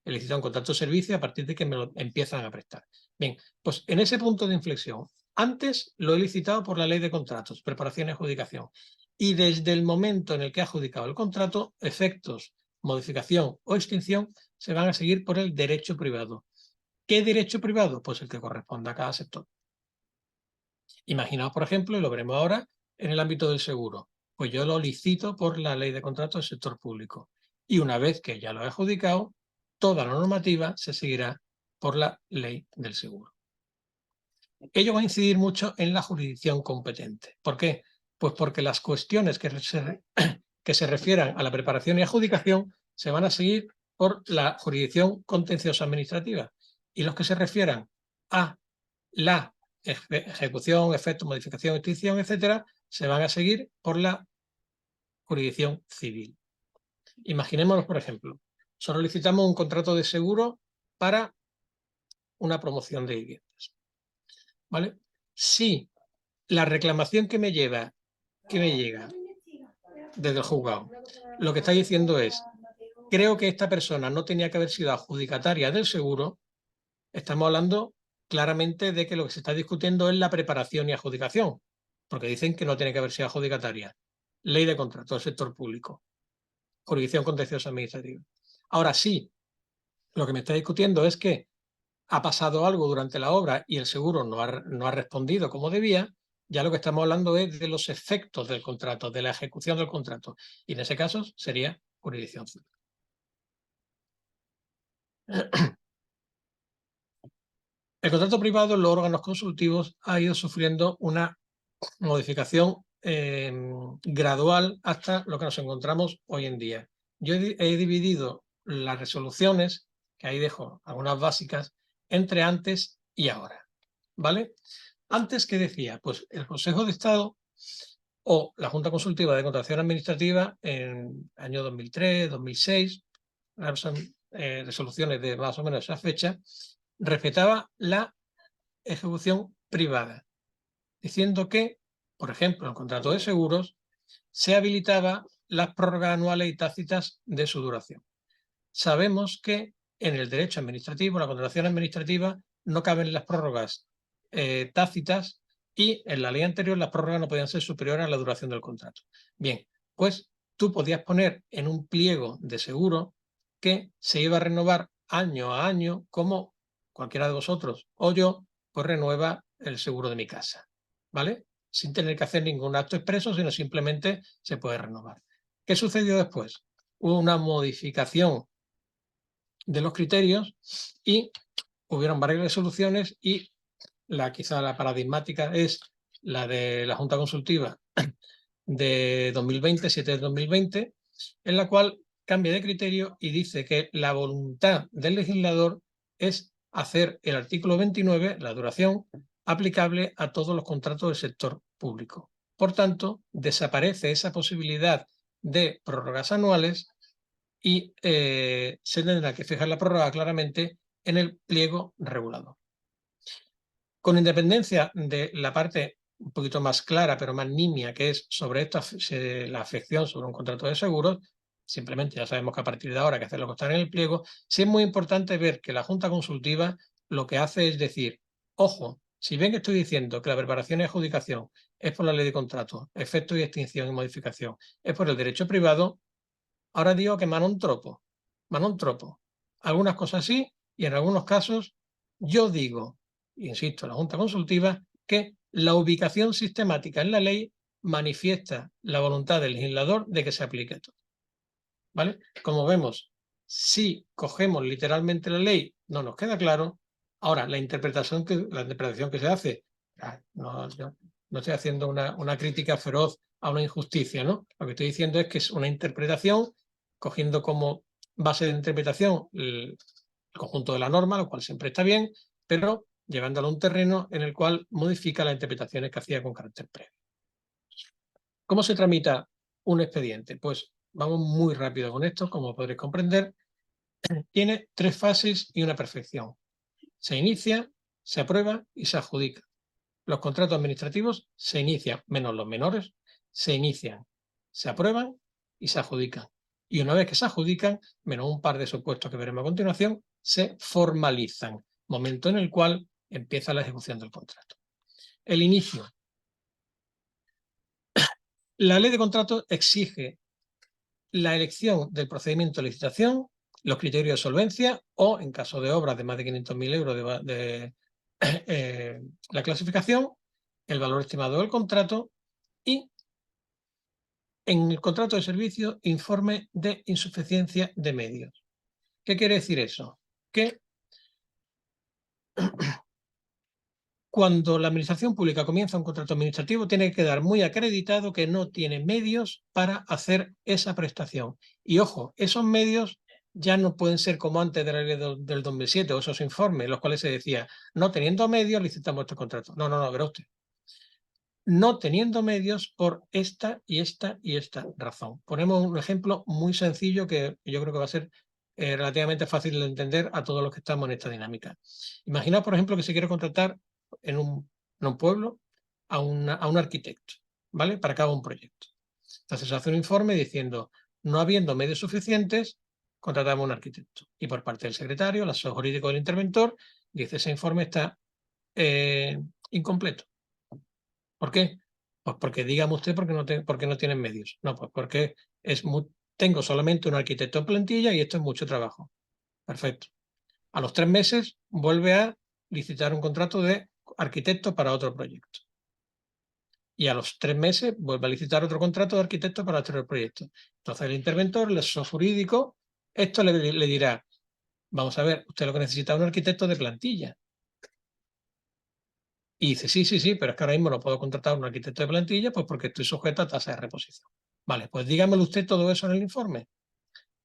he licitado un contrato de servicio a partir de que me lo empiezan a prestar. Bien, pues en ese punto de inflexión, Antes lo he licitado por la ley de contratos, preparación y adjudicación. Y desde el momento en el que he adjudicado el contrato, efectos, modificación o extinción se van a seguir por el derecho privado. ¿Qué derecho privado? Pues el que corresponda a cada sector. Imaginaos, por ejemplo, y lo veremos ahora, en el ámbito del seguro. Pues yo lo licito por la ley de contratos del sector público. Y una vez que ya lo he adjudicado, toda la normativa se seguirá por la ley del seguro. Ello va a incidir mucho en la jurisdicción competente. ¿Por qué? Pues porque las cuestiones que se refieran a la preparación y adjudicación se van a seguir por la jurisdicción contenciosa administrativa, y los que se refieran a la ejecución, efecto, modificación, extinción, etcétera, se van a seguir por la jurisdicción civil. Imaginémonos, por ejemplo, solicitamos un contrato de seguro para una promoción de viviendas, ¿vale? Si la reclamación que me llega desde el juzgado, lo que está diciendo es: creo que esta persona no tenía que haber sido adjudicataria del seguro, estamos hablando claramente de que lo que se está discutiendo es la preparación y adjudicación, porque dicen que no tiene que haber sido adjudicataria. Ley de contrato del sector público, jurisdicción contenciosa administrativa. Ahora sí, lo que me está discutiendo es que ha pasado algo durante la obra y el seguro no ha respondido como debía. Ya lo que estamos hablando es de los efectos del contrato, de la ejecución del contrato, y en ese caso sería jurisdicción civil. El contrato privado en los órganos consultivos ha ido sufriendo una modificación gradual hasta lo que nos encontramos hoy en día. Yo he dividido las resoluciones, que ahí dejo algunas básicas, entre antes y ahora, ¿vale? Antes, ¿qué decía? Pues el Consejo de Estado o la Junta Consultiva de Contratación Administrativa en el año 2003, 2006, son resoluciones de más o menos esa fecha, respetaba la ejecución privada, diciendo que, por ejemplo, en el contrato de seguros se habilitaba las prórrogas anuales y tácitas de su duración. Sabemos que en el derecho administrativo, la contratación administrativa, no caben las prórrogas tácitas, y en la ley anterior las prórrogas no podían ser superiores a la duración del contrato. Bien, pues tú podías poner en un pliego de seguro que se iba a renovar año a año, como cualquiera de vosotros o yo, pues renueva el seguro de mi casa, ¿vale? Sin tener que hacer ningún acto expreso, sino simplemente se puede renovar. ¿Qué sucedió después? Hubo una modificación de los criterios y hubieron varias resoluciones, y quizá la paradigmática es la de la Junta Consultiva de 2020, 7 de 2020, en la cual cambia de criterio y dice que la voluntad del legislador es hacer el artículo 29, la duración, aplicable a todos los contratos del sector público. Por tanto, desaparece esa posibilidad de prórrogas anuales y se tendrá que fijar la prórroga claramente en el pliego regulador. Con independencia de la parte un poquito más clara, pero más nimia, que es sobre la afección sobre un contrato de seguros, simplemente ya sabemos que a partir de ahora hay que hacer lo que está en el pliego. Sí es muy importante ver que la Junta Consultiva lo que hace es decir: ojo, si bien que estoy diciendo que la preparación y adjudicación es por la ley de contratos, efecto y extinción y modificación es por el derecho privado, ahora digo que mano un tropo. Algunas cosas sí, y en algunos casos yo digo, insisto, la Junta Consultiva, que la ubicación sistemática en la ley manifiesta la voluntad del legislador de que se aplique todo, ¿vale? Como vemos, si cogemos literalmente la ley, no nos queda claro. Ahora, la interpretación que se hace, no estoy haciendo una crítica feroz a una injusticia, ¿no? Lo que estoy diciendo es que es una interpretación cogiendo como base de interpretación el conjunto de la norma, lo cual siempre está bien, pero llevándolo a un terreno en el cual modifica las interpretaciones que hacía con carácter previo. ¿Cómo se tramita un expediente? Pues vamos muy rápido con esto, como podréis comprender. Tiene 3 fases y una perfección. Se inicia, se aprueba y se adjudica. Los contratos administrativos se inician, menos los menores, se inician, se aprueban y se adjudican. Y una vez que se adjudican, menos un par de supuestos que veremos a continuación, se formalizan, momento en el cual empieza la ejecución del contrato. el inicio. La ley de contratos exige la elección del procedimiento de licitación, los criterios de solvencia o, en caso de obras de más de 500.000 euros la clasificación, el valor estimado del contrato y, en el contrato de servicio, informe de insuficiencia de medios. ¿Qué quiere decir eso? Que cuando la administración pública comienza un contrato administrativo, tiene que quedar muy acreditado que no tiene medios para hacer esa prestación. Y ojo, esos medios ya no pueden ser como antes de la ley del 2007 o esos informes, los cuales se decía, no teniendo medios, licitamos este contrato. No, verá usted. No teniendo medios por esta y esta y esta razón. Ponemos un ejemplo muy sencillo que yo creo que va a ser relativamente fácil de entender a todos los que estamos en esta dinámica. Imagina, por ejemplo, que se quiere contratar en un pueblo a un arquitecto, ¿vale? Para que haga un proyecto. Entonces se hace un informe diciendo, no habiendo medios suficientes, contratamos a un arquitecto. Y por parte del secretario, el asesor jurídico del interventor, dice, ese informe está incompleto. ¿Por qué? Pues porque dígame usted por qué no tienen medios. No, pues porque tengo solamente un arquitecto en plantilla y esto es mucho trabajo. Perfecto. A los 3 meses vuelve a licitar un contrato de arquitecto para otro proyecto. Y a los 3 meses vuelve a licitar otro contrato de arquitecto para otro proyecto. Entonces el interventor, el asesor jurídico, esto le dirá, vamos a ver, usted lo que necesita es un arquitecto de plantilla. Y dice, sí, pero es que ahora mismo no puedo contratar a un arquitecto de plantilla pues porque estoy sujeto a tasa de reposición. Vale, pues dígamelo usted todo eso en el informe.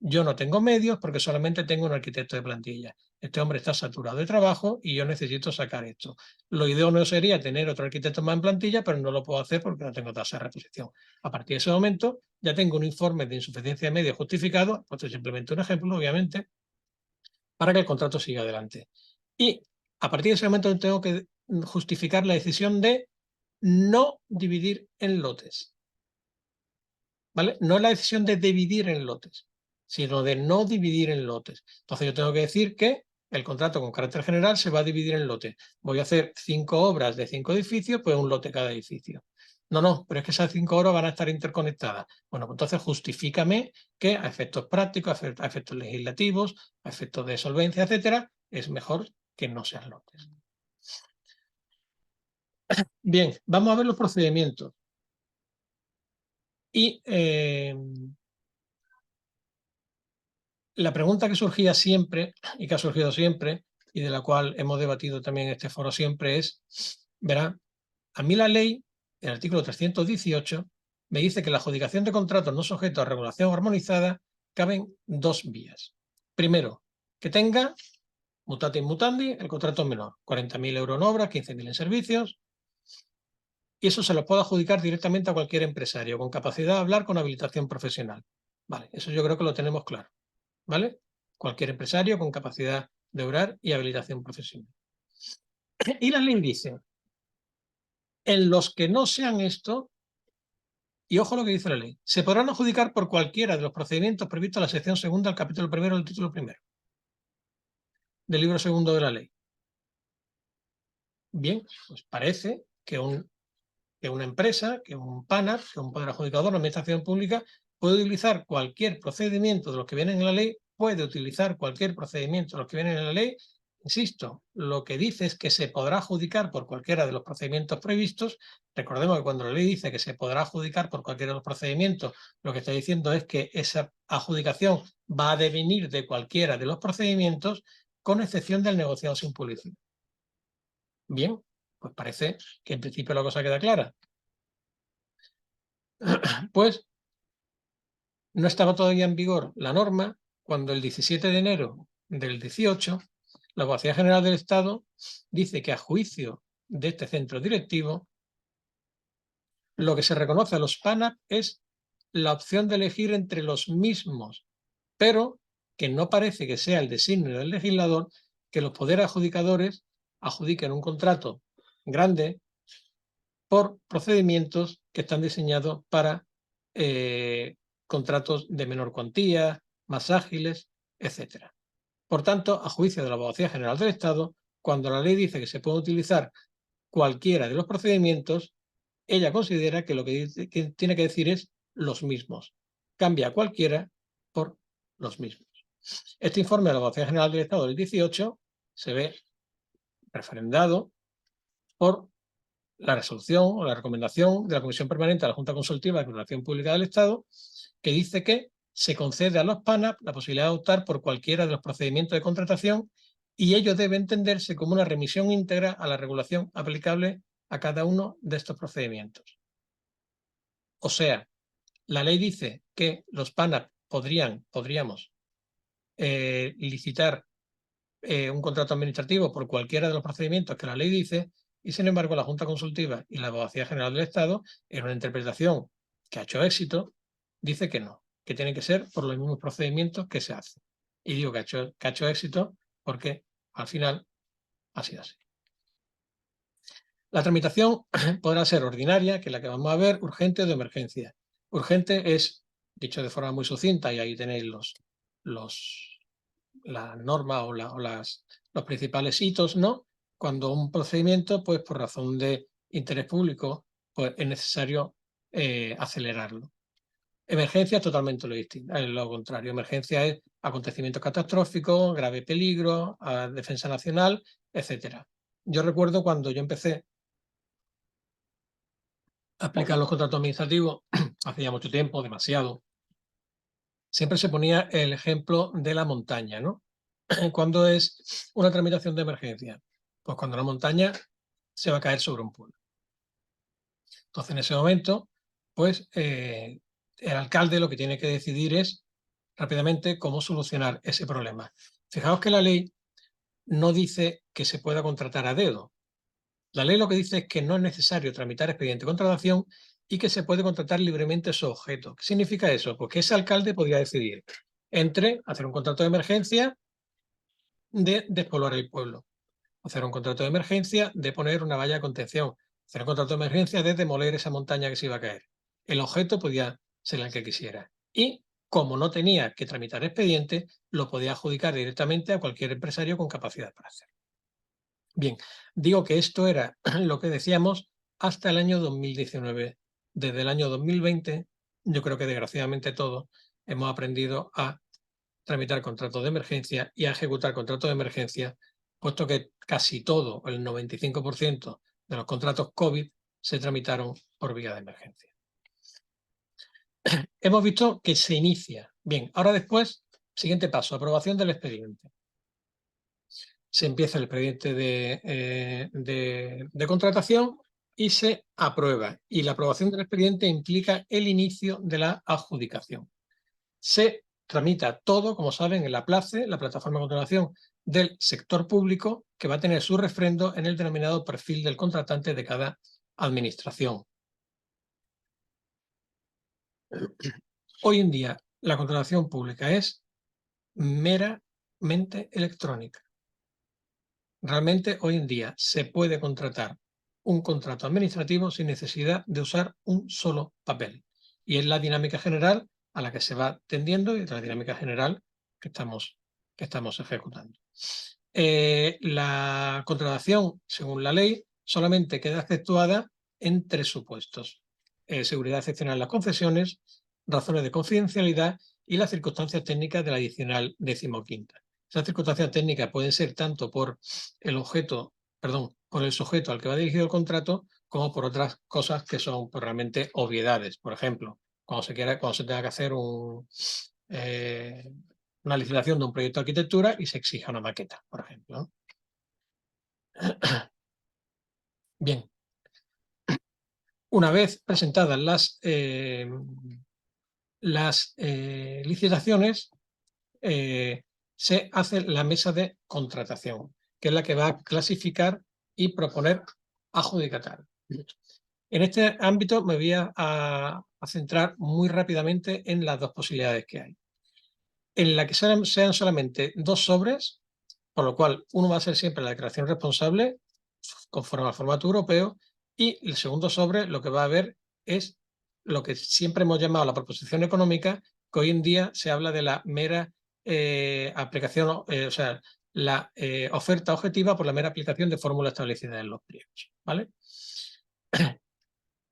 Yo no tengo medios porque solamente tengo un arquitecto de plantilla. Este hombre está saturado de trabajo y yo necesito sacar esto. Lo idóneo sería tener otro arquitecto más en plantilla, pero no lo puedo hacer porque no tengo tasa de reposición. A partir de ese momento ya tengo un informe de insuficiencia de medios justificado, esto es simplemente un ejemplo, obviamente, para que el contrato siga adelante. Y a partir de ese momento tengo que justificar la decisión de no dividir en lotes. ¿Vale? No es la decisión de dividir en lotes, sino de no dividir en lotes. Entonces yo tengo que decir que el contrato con carácter general se va a dividir en lotes. Voy a hacer 5 obras de 5 edificios, pues un lote cada edificio. No, pero es que esas 5 obras van a estar interconectadas. Bueno, pues entonces justifícame que a efectos prácticos, a efectos legislativos, a efectos de solvencia, etcétera, es mejor que no sean lotes. Bien, vamos a ver los procedimientos. Y la pregunta que surgía siempre, y que ha surgido siempre, y de la cual hemos debatido también en este foro siempre es, verá, a mí la ley, el artículo 318, me dice que la adjudicación de contratos no sujetos a regulación armonizada caben 2 vías. Primero, que tenga, mutatis mutandi, el contrato menor, 40.000 euros en obra, 15.000 en servicios, y eso se lo puedo adjudicar directamente a cualquier empresario con capacidad de hablar con habilitación profesional. Vale, eso yo creo que lo tenemos claro. ¿Vale? Cualquier empresario con capacidad de obrar y habilitación profesional. Y la ley dice, en los que no sean esto, y ojo lo que dice la ley, se podrán adjudicar por cualquiera de los procedimientos previstos en la sección segunda del capítulo primero del título primero del libro segundo de la ley. Bien, pues parece que una empresa, que un PANAP, que un poder adjudicador, una administración pública, puede utilizar cualquier procedimiento de los que vienen en la ley, puede utilizar cualquier procedimiento de los que vienen en la ley. Insisto, lo que dice es que se podrá adjudicar por cualquiera de los procedimientos previstos. Recordemos que cuando la ley dice que se podrá adjudicar por cualquiera de los procedimientos, lo que está diciendo es que esa adjudicación va a devenir de cualquiera de los procedimientos, con excepción del negociado sin publicidad. Bien, pues parece que en principio la cosa queda clara. Pues no estaba todavía en vigor la norma cuando el 17 de enero del 18 la Abogacía General del Estado dice que a juicio de este centro directivo lo que se reconoce a los PANAP es la opción de elegir entre los mismos, pero que no parece que sea el designio del legislador que los poderes adjudicadores adjudiquen un contrato grande por procedimientos que están diseñados para contratos de menor cuantía, más ágiles, etc. Por tanto, a juicio de la Abogacía General del Estado, cuando la ley dice que se puede utilizar cualquiera de los procedimientos, ella considera que lo que tiene que decir es los mismos. Cambia cualquiera por los mismos. Este informe de la Abogacía General del Estado del 18 se ve referendado por la resolución o la recomendación de la Comisión Permanente de la Junta Consultiva de Contratación Pública del Estado, que dice que se concede a los PANAP la posibilidad de optar por cualquiera de los procedimientos de contratación y ello debe entenderse como una remisión íntegra a la regulación aplicable a cada uno de estos procedimientos. O sea, la ley dice que los PANAP podríamos licitar un contrato administrativo por cualquiera de los procedimientos que la ley dice, y sin embargo la Junta Consultiva y la Abogacía General del Estado, en una interpretación que ha hecho éxito, dice que no, que tiene que ser por los mismos procedimientos que se hacen. Y digo que ha hecho éxito porque al final ha sido así. La tramitación podrá ser ordinaria, que es la que vamos a ver, urgente o de emergencia. Urgente es, dicho de forma muy sucinta, y ahí tenéis la norma o los principales hitos, ¿no? Cuando un procedimiento, pues por razón de interés público, pues es necesario acelerarlo. Emergencia es totalmente lo contrario. Emergencia es acontecimientos catastróficos, grave peligro, defensa nacional, etc. Yo recuerdo cuando yo empecé a aplicar los contratos administrativos, hacía mucho tiempo, demasiado, siempre se ponía el ejemplo de la montaña, ¿no? ¿Cuándo es una tramitación de emergencia? Pues cuando la montaña se va a caer sobre un pueblo. Entonces, en ese momento, pues el alcalde lo que tiene que decidir es rápidamente cómo solucionar ese problema. Fijaos que la ley no dice que se pueda contratar a dedo. La ley lo que dice es que no es necesario tramitar expediente de contratación y que se puede contratar libremente su objeto. ¿Qué significa eso? Pues que ese alcalde podría decidir entre hacer un contrato de emergencia de despoblar el pueblo, hacer un contrato de emergencia de poner una valla de contención, hacer un contrato de emergencia de demoler esa montaña que se iba a caer. El objeto podía ser el que quisiera. Y como no tenía que tramitar expediente, lo podía adjudicar directamente a cualquier empresario con capacidad para hacerlo. Bien, digo que esto era lo que decíamos hasta el año 2019. Desde el año 2020, yo creo que desgraciadamente todos hemos aprendido a tramitar contratos de emergencia y a ejecutar contratos de emergencia, puesto que casi todo, el 95% de los contratos COVID se tramitaron por vía de emergencia. Hemos visto que se inicia. Bien, ahora después, siguiente paso, aprobación del expediente. Se empieza el expediente de contratación y se aprueba. Y la aprobación del expediente implica el inicio de la adjudicación. Se tramita todo, como saben, en la PLACE, la plataforma de contratación del sector público, que va a tener su refrendo en el denominado perfil del contratante de cada administración. Hoy en día, la contratación pública es meramente electrónica. Realmente, hoy en día, se puede contratar un contrato administrativo sin necesidad de usar un solo papel. Y es la dinámica general a la que se va tendiendo y la dinámica general que estamos ejecutando. La contratación, según la ley, solamente queda efectuada en 3 supuestos: seguridad excepcional en las concesiones, razones de confidencialidad y las circunstancias técnicas de la adicional 15ª. Esas circunstancias técnicas pueden ser tanto por por el sujeto al que va dirigido el contrato, como por otras cosas que son realmente obviedades. Por ejemplo, cuando se tenga que hacer una licitación de un proyecto de arquitectura y se exija una maqueta, por ejemplo. Bien. Una vez presentadas las licitaciones, se hace la mesa de contratación, que es la que va a clasificar y proponer adjudicatar. En este ámbito me voy a centrar muy rápidamente en las 2 posibilidades que hay. En la que sean solamente 2 sobres, por lo cual uno va a ser siempre la declaración responsable, conforme al formato europeo, y el segundo sobre lo que va a haber es lo que siempre hemos llamado la proposición económica, que hoy en día se habla de la mera aplicación, o sea, la oferta objetiva por la mera aplicación de fórmulas establecidas en los pliegos, ¿vale?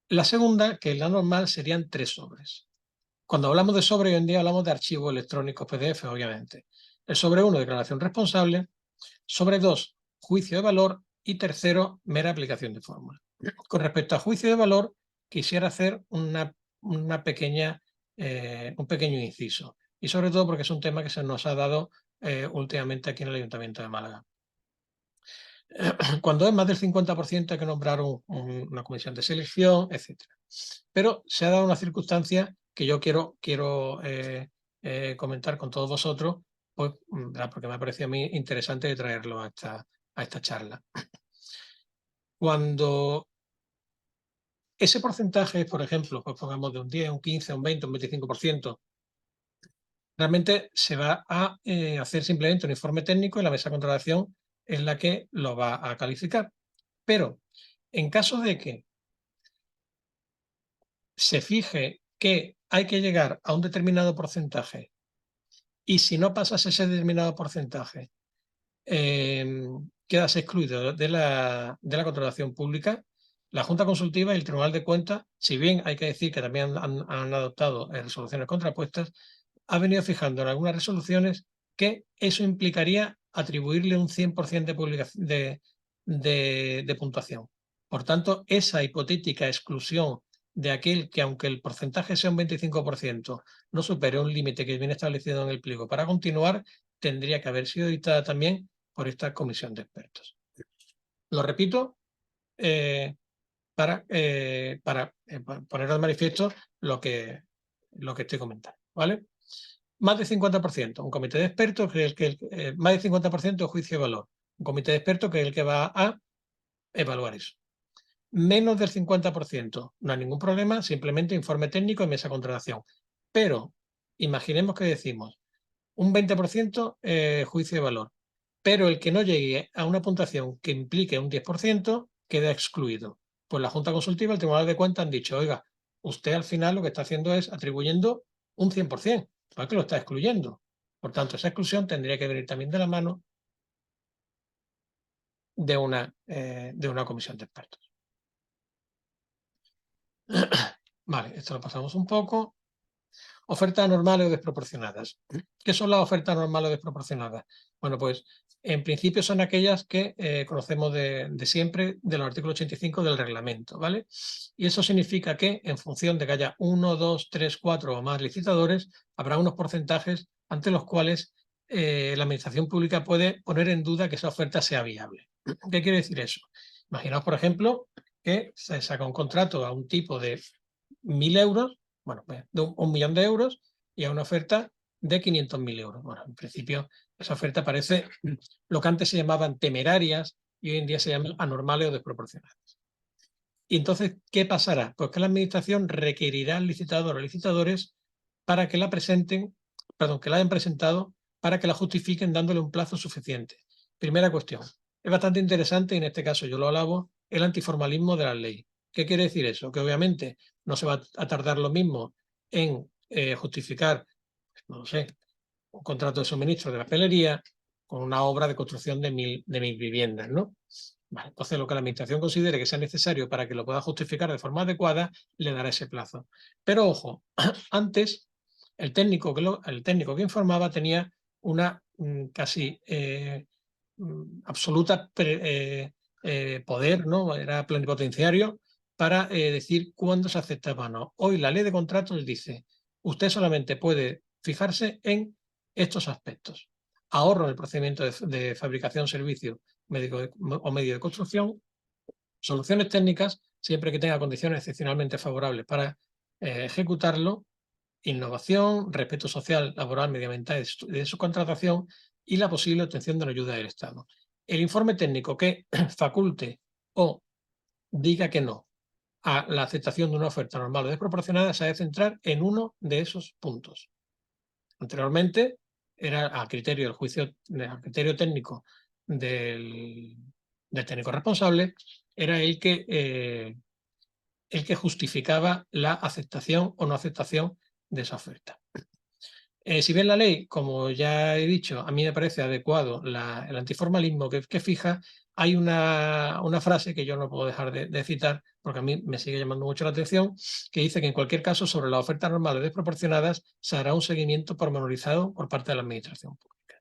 La segunda, que es la normal, serían 3 sobres. Cuando hablamos de sobre, hoy en día hablamos de archivos electrónicos PDF, obviamente. El sobre 1, declaración responsable. Sobre 2, juicio de valor. Y tercero, mera aplicación de fórmula. Con respecto a juicio de valor, quisiera hacer un pequeño inciso. Y sobre todo porque es un tema que se nos ha dado últimamente aquí en el Ayuntamiento de Málaga. Cuando es más del 50% hay que nombrar una comisión de selección, etc. Pero se ha dado una circunstancia que yo quiero comentar con todos vosotros, pues, porque me ha parecido a mí interesante traerlo a esta charla. Cuando ese porcentaje, por ejemplo, pues pongamos de un 10, un 15, un 20, un 25%, realmente se va a hacer simplemente un informe técnico y la mesa de contratación es la que lo va a calificar. Pero en caso de que se fije que hay que llegar a un determinado porcentaje y si no pasas ese determinado porcentaje, quedas excluido de la contratación pública, la Junta Consultiva y el Tribunal de Cuentas, si bien hay que decir que también han adoptado resoluciones contrapuestas, ha venido fijando en algunas resoluciones que eso implicaría atribuirle un 100% de puntuación. Por tanto, esa hipotética exclusión de aquel que, aunque el porcentaje sea un 25%, no supere un límite que viene establecido en el pliego para continuar, tendría que haber sido dictada también por esta comisión de expertos. Lo repito para poner de manifiesto lo que estoy comentando, ¿vale? Más del 50%, un comité de expertos, que es más del 50% juicio de valor, un comité de expertos que es el que va a evaluar eso. Menos del 50%, no hay ningún problema, simplemente informe técnico y mesa de contratación. Pero imaginemos que decimos un 20% juicio de valor, pero el que no llegue a una puntuación que implique un 10% queda excluido. Pues la Junta Consultiva y el Tribunal de Cuentas han dicho, oiga, usted al final lo que está haciendo es atribuyendo un 100%, ¿para qué lo está excluyendo? Por tanto, esa exclusión tendría que venir también de la mano de una comisión de expertos. Vale, esto lo pasamos un poco. Ofertas normales o desproporcionadas. ¿Qué son las ofertas normales o desproporcionadas? Bueno, pues en principio son aquellas que conocemos de siempre del artículo 85 del reglamento, ¿vale? Y eso significa que en función de que haya 1, 2, 3, 4 o más licitadores, habrá unos porcentajes ante los cuales la administración pública puede poner en duda que esa oferta sea viable. ¿Qué quiere decir eso? Imaginaos, por ejemplo, que se saca un contrato a un tipo de 1.000 euros, bueno, de 1.000.000 de euros y a una oferta de 500.000 euros. Bueno, en principio esa oferta parece lo que antes se llamaban temerarias y hoy en día se llaman anormales o desproporcionadas. Y entonces, ¿qué pasará? Pues que la administración requerirá al licitador o licitadores para que la presenten, perdón, que la hayan presentado para que la justifiquen dándole un plazo suficiente. Primera cuestión. Es bastante interesante, y en este caso yo lo alabo, el antiformalismo de la ley. ¿Qué quiere decir eso? Que obviamente no se va a tardar lo mismo en justificar, no lo sé, un contrato de suministro de papelería con una obra de construcción de 1.000 viviendas, ¿no? Vale, entonces, lo que la administración considere que sea necesario para que lo pueda justificar de forma adecuada, le dará ese plazo. Pero ojo, antes el técnico que informaba tenía una casi absoluta poder, ¿no? Era plenipotenciario para decir cuándo se aceptaba o no. Hoy la ley de contratos dice, usted solamente puede fijarse en estos aspectos. Ahorro en el procedimiento de fabricación, servicio o medio de construcción, soluciones técnicas, siempre que tenga condiciones excepcionalmente favorables para ejecutarlo, innovación, respeto social, laboral, medioambiental de su contratación y la posible obtención de la ayuda del Estado. El informe técnico que faculte o diga que no a la aceptación de una oferta normal o desproporcionada se ha de centrar en uno de esos puntos. Anteriormente era a criterio del juicio, a criterio técnico del técnico responsable, era el que justificaba la aceptación o no aceptación de esa oferta. Si bien la ley, como ya he dicho, a mí me parece adecuado el antiformalismo que fija, hay una frase que yo no puedo dejar de citar, porque a mí me sigue llamando mucho la atención, que dice que en cualquier caso sobre las ofertas normales desproporcionadas se hará un seguimiento pormenorizado por parte de la administración pública.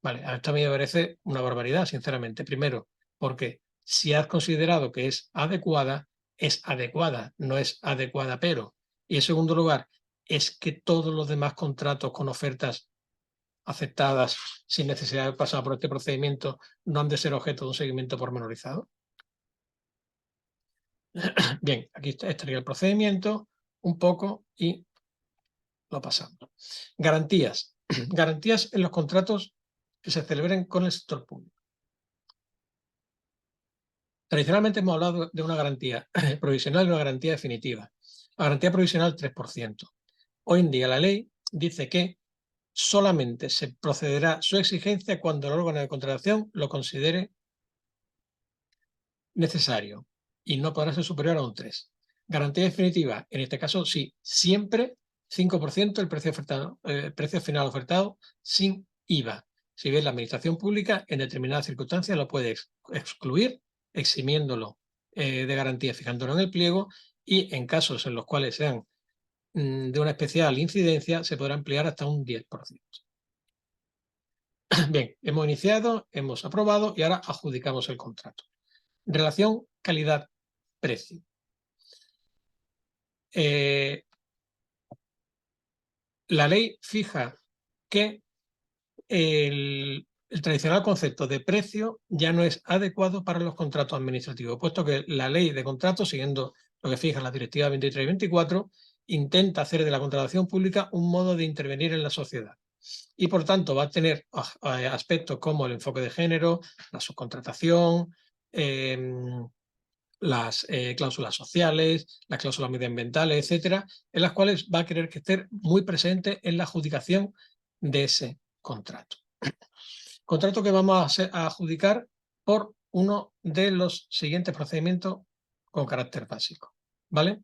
Vale, esto a mí me parece una barbaridad, sinceramente. Primero, porque si has considerado que es adecuada, no es adecuada pero. Y en segundo lugar, es que todos los demás contratos con ofertas aceptadas sin necesidad de pasar por este procedimiento no han de ser objeto de un seguimiento pormenorizado. Bien, aquí estaría el procedimiento un poco y lo pasamos. Garantías. Garantías en los contratos que se celebren con el sector público. Tradicionalmente hemos hablado de una garantía provisional y una garantía definitiva. La garantía provisional 3%. Hoy en día la ley dice que solamente se procederá su exigencia cuando el órgano de contratación lo considere necesario y no podrá ser superior a un 3. Garantía definitiva, en este caso sí, siempre 5% el precio final ofertado sin IVA. Si bien la administración pública en determinadas circunstancias lo puede excluir, eximiéndolo de garantía, fijándolo en el pliego, y en casos en los cuales sean de una especial incidencia se podrá emplear hasta un 10%. Bien, hemos iniciado, hemos aprobado y ahora adjudicamos el contrato. Relación calidad-precio. La ley fija que el tradicional concepto de precio ya no es adecuado para los contratos administrativos, puesto que la ley de contratos, siguiendo lo que fija la Directiva 23 y 24, intenta hacer de la contratación pública un modo de intervenir en la sociedad. Y por tanto va a tener aspectos como el enfoque de género, la subcontratación, las cláusulas sociales, las cláusulas medioambientales, etcétera, en las cuales va a querer que esté muy presente en la adjudicación de ese contrato. Contrato que vamos a adjudicar por uno de los siguientes procedimientos con carácter básico, ¿vale?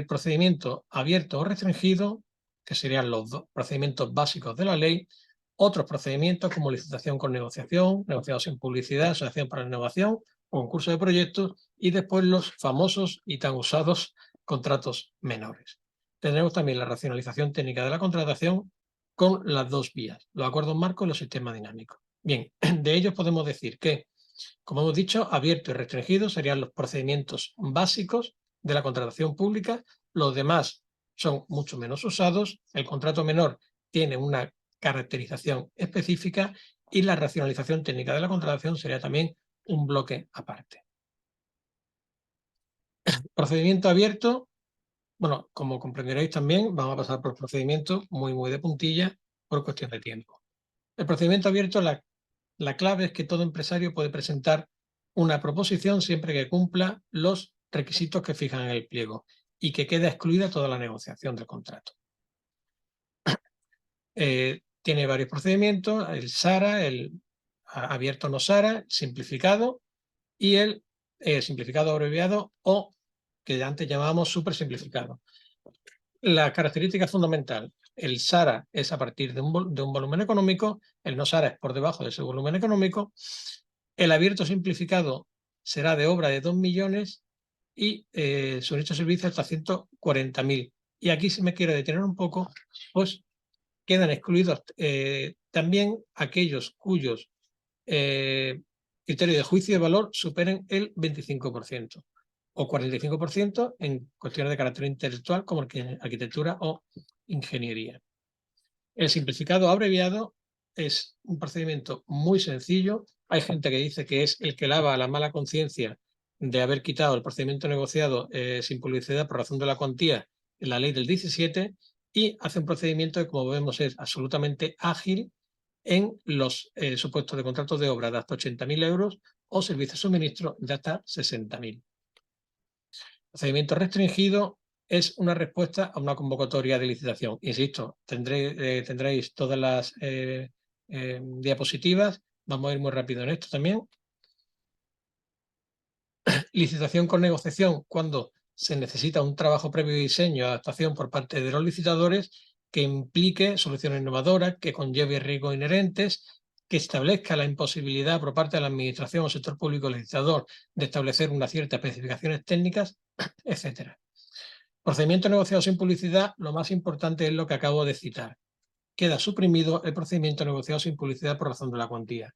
Procedimiento abierto o restringido, que serían los procedimientos básicos de la ley. Otros procedimientos como licitación con negociación, negociado sin publicidad, asociación para la innovación, concurso de proyectos y después los famosos y tan usados contratos menores. Tendremos también la racionalización técnica de la contratación con las dos vías, los acuerdos marcos y los sistemas dinámicos. Bien, de ellos podemos decir que, como hemos dicho, abierto y restringido serían los procedimientos básicos de la contratación pública. Los demás son mucho menos usados. El contrato menor tiene una caracterización específica y la racionalización técnica de la contratación sería también un bloque aparte. Procedimiento abierto. Bueno, como comprenderéis también, vamos a pasar por procedimientos muy de puntilla por cuestión de tiempo. El procedimiento abierto, la clave es que todo empresario puede presentar una proposición siempre que cumpla los requisitos que fijan en el pliego y que quede excluida toda la negociación del contrato. Tiene varios procedimientos, el SARA, el abierto no SARA, simplificado y el simplificado abreviado o que antes llamábamos súper simplificado. La característica fundamental, el SARA es a partir de un volumen económico, el no SARA es por debajo de ese volumen económico, el abierto simplificado será de obra de 2 millones y su nicho de servicio hasta 140.000. Y aquí si me quiero detener un poco, pues quedan excluidos también aquellos cuyos criterios de juicio de valor superen el 25% o 45% en cuestiones de carácter intelectual como arquitectura o ingeniería. El simplificado abreviado es un procedimiento muy sencillo. Hay gente que dice que es el que lava la mala conciencia de haber quitado el procedimiento negociado sin publicidad por razón de la cuantía en la ley del 17 y hace un procedimiento que, como vemos, es absolutamente ágil en los supuestos de contratos de obra de hasta 80.000 euros o servicios de suministro de hasta 60.000. Procedimiento restringido es una respuesta a una convocatoria de licitación. Insisto, tendréis todas las diapositivas. Vamos a ir muy rápido en esto también. Licitación con negociación, cuando se necesita un trabajo previo de diseño, adaptación por parte de los licitadores que implique soluciones innovadoras, que conlleve riesgos inherentes, que establezca la imposibilidad por parte de la administración o sector público licitador de establecer unas ciertas especificaciones técnicas, etc. Procedimiento negociado sin publicidad, lo más importante es lo que acabo de citar. Queda suprimido el procedimiento negociado sin publicidad por razón de la cuantía.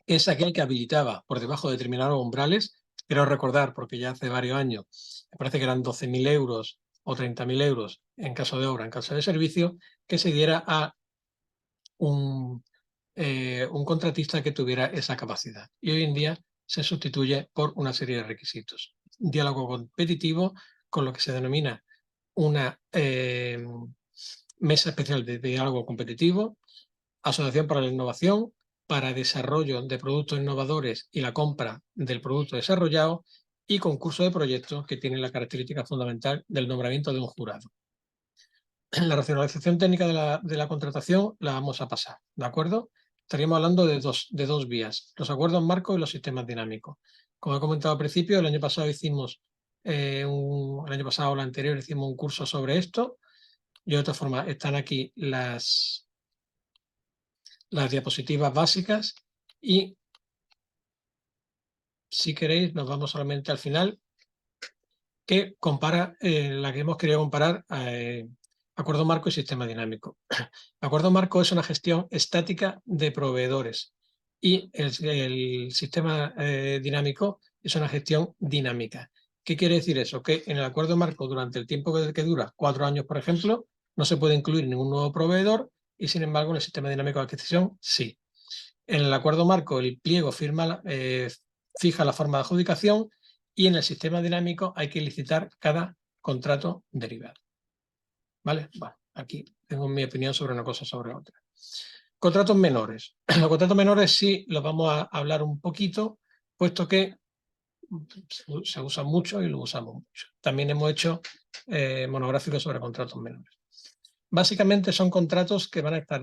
Es aquel que habilitaba por debajo de determinados umbrales, quiero recordar, porque ya hace varios años, me parece que eran 12.000 euros o 30.000 euros en caso de obra, en caso de servicio, que se diera a un contratista que tuviera esa capacidad. Y hoy en día se sustituye por una serie de requisitos. Diálogo competitivo, con lo que se denomina una mesa especial de diálogo competitivo, asociación para la innovación, para desarrollo de productos innovadores y la compra del producto desarrollado, y concurso de proyectos, que tiene la característica fundamental del nombramiento de un jurado. La racionalización técnica de la contratación la vamos a pasar, ¿de acuerdo? Estaríamos hablando de dos vías, los acuerdos marcos y los sistemas dinámicos. Como he comentado al principio, el año pasado hicimos, el año pasado o el anterior hicimos un curso sobre esto, y de otra forma están aquí las diapositivas básicas, y si queréis nos vamos solamente al final, que compara, la que hemos querido comparar, acuerdo marco y sistema dinámico. Acuerdo marco es una gestión estática de proveedores, y el sistema dinámico es una gestión dinámica. ¿Qué quiere decir eso? Que en el acuerdo marco, durante el tiempo que dura, 4 años por ejemplo, no se puede incluir ningún nuevo proveedor, y sin embargo en el sistema dinámico de adquisición sí. En el acuerdo marco el pliego fija la forma de adjudicación, y en el sistema dinámico hay que licitar cada contrato derivado. ¿Vale? Bueno, aquí tengo mi opinión sobre una cosa sobre otra. Contratos menores. Los contratos menores sí los vamos a hablar un poquito, puesto que se usa mucho y lo usamos mucho. También hemos hecho monográficos sobre contratos menores. Básicamente son contratos que van a estar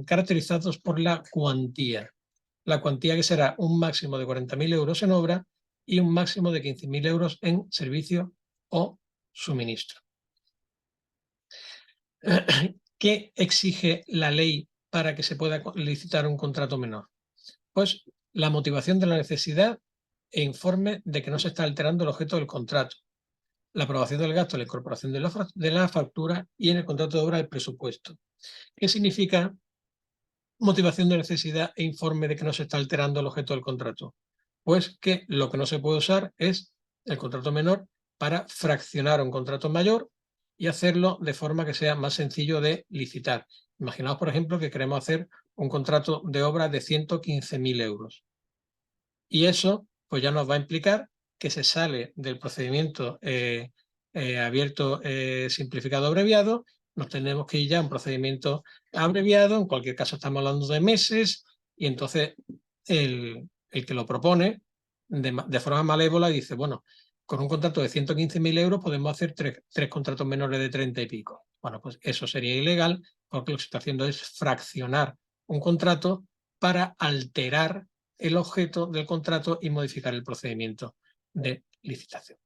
caracterizados por la cuantía. La cuantía, que será un máximo de 40.000 euros en obra y un máximo de 15.000 euros en servicio o suministro. ¿Qué exige la ley para que se pueda licitar un contrato menor? Pues la motivación de la necesidad e informe de que no se está alterando el objeto del contrato, la aprobación del gasto, la incorporación de la factura, y en el contrato de obra el presupuesto. ¿Qué significa motivación de necesidad e informe de que no se está alterando el objeto del contrato? Pues que lo que no se puede usar es el contrato menor para fraccionar un contrato mayor y hacerlo de forma que sea más sencillo de licitar. Imaginaos, por ejemplo, que queremos hacer un contrato de obra de 115.000 euros. Y eso pues ya nos va a implicar que se sale del procedimiento abierto, simplificado, abreviado. Nos tenemos que ir ya a un procedimiento abreviado. En cualquier caso estamos hablando de meses, y entonces el que lo propone de forma malévola dice, bueno, con un contrato de 115.000 euros podemos hacer tres contratos menores de 30 y pico. Bueno, pues eso sería ilegal, porque lo que se está haciendo es fraccionar un contrato para alterar el objeto del contrato y modificar el procedimiento de licitación.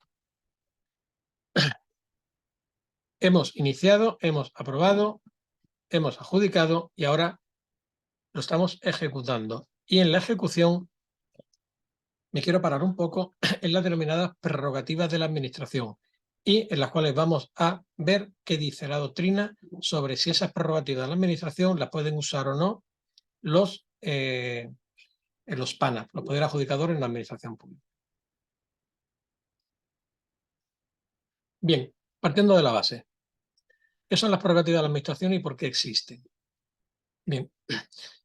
Hemos iniciado, hemos aprobado, hemos adjudicado, y ahora lo estamos ejecutando. Y en la ejecución me quiero parar un poco en las denominadas prerrogativas de la administración, y en las cuales vamos a ver qué dice la doctrina sobre si esas prerrogativas de la administración las pueden usar o no los PANA, los poderes adjudicadores en la administración pública. Bien, partiendo de la base. ¿Qué son las prerrogativas de la administración y por qué existen? Bien,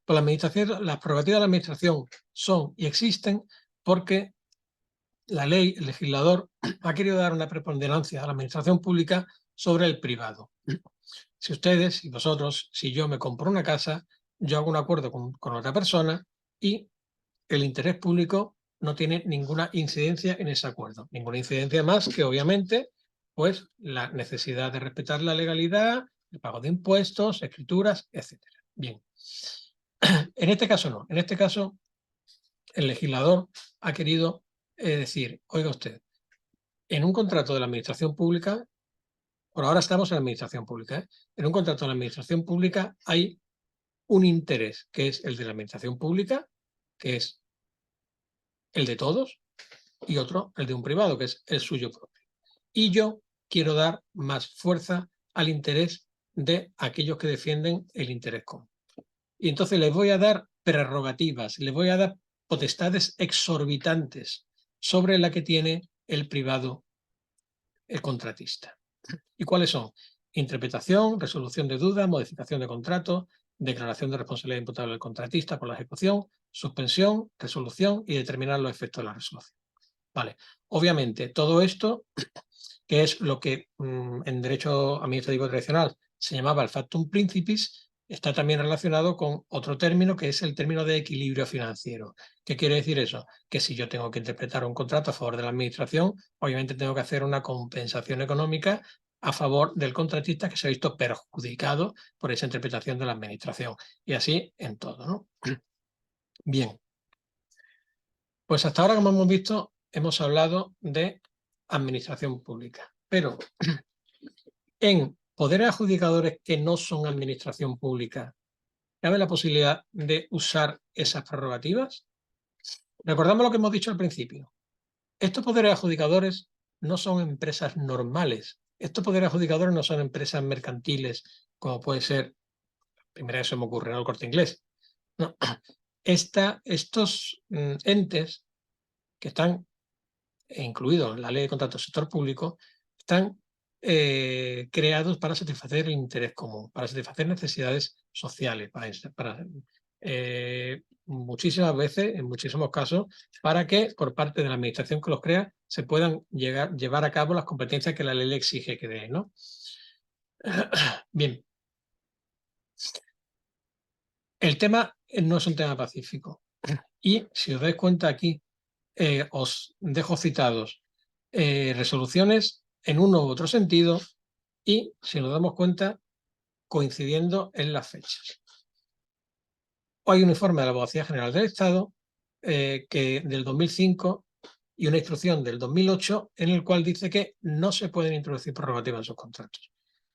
pues las prerrogativas de la administración son y existen porque la ley, el legislador, ha querido dar una preponderancia a la administración pública sobre el privado. Si ustedes, si vosotros, si yo me compro una casa, yo hago un acuerdo con otra persona, y el interés público no tiene ninguna incidencia en ese acuerdo. Ninguna incidencia más que, obviamente, pues la necesidad de respetar la legalidad, el pago de impuestos, escrituras, etc. Bien. En este caso no. En este caso, el legislador ha querido decir, oiga usted, en un contrato de la administración pública, por ahora estamos en la administración pública, ¿eh? En un contrato de la administración pública hay un interés, que es el de la administración pública, que es el de todos, y otro, el de un privado, que es el suyo propio. Y yo quiero dar más fuerza al interés de aquellos que defienden el interés común. Y entonces les voy a dar prerrogativas, les voy a dar potestades exorbitantes sobre la que tiene el privado, el contratista. ¿Y cuáles son? Interpretación, resolución de dudas, modificación de contrato, declaración de responsabilidad imputable del contratista por la ejecución, suspensión, resolución y determinar los efectos de la resolución. Vale. Obviamente, todo esto, que es lo que en derecho administrativo tradicional se llamaba el factum principis, está también relacionado con otro término que es el término de equilibrio financiero. ¿Qué quiere decir eso? Que si yo tengo que interpretar un contrato a favor de la administración, obviamente tengo que hacer una compensación económica a favor del contratista que se ha visto perjudicado por esa interpretación de la administración. Y así en todo, ¿no? Bien. Pues hasta ahora, como hemos visto, hemos hablado de administración pública, pero en poderes adjudicadores que no son administración pública, ¿cabe la posibilidad de usar esas prerrogativas? Recordamos lo que hemos dicho al principio. Estos poderes adjudicadores no son empresas normales. Estos poderes adjudicadores no son empresas mercantiles, como puede ser, primera vez se me ocurre, ¿no? El Corte Inglés. No. Estos entes que están incluidos en la Ley de Contratos del Sector Público, están creados para satisfacer el interés común, para satisfacer necesidades sociales, muchísimas veces, en muchísimos casos, para que por parte de la administración que los crea se puedan llevar a cabo las competencias que la ley le exige que dé, ¿no? Bien. El tema no es un tema pacífico. Y si os dais cuenta aquí, os dejo citados resoluciones en uno u otro sentido y, si nos damos cuenta, coincidiendo en las fechas. Hay un informe de la Abogacía General del Estado del 2005 y una instrucción del 2008 en el cual dice que no se pueden introducir prerrogativas en sus contratos.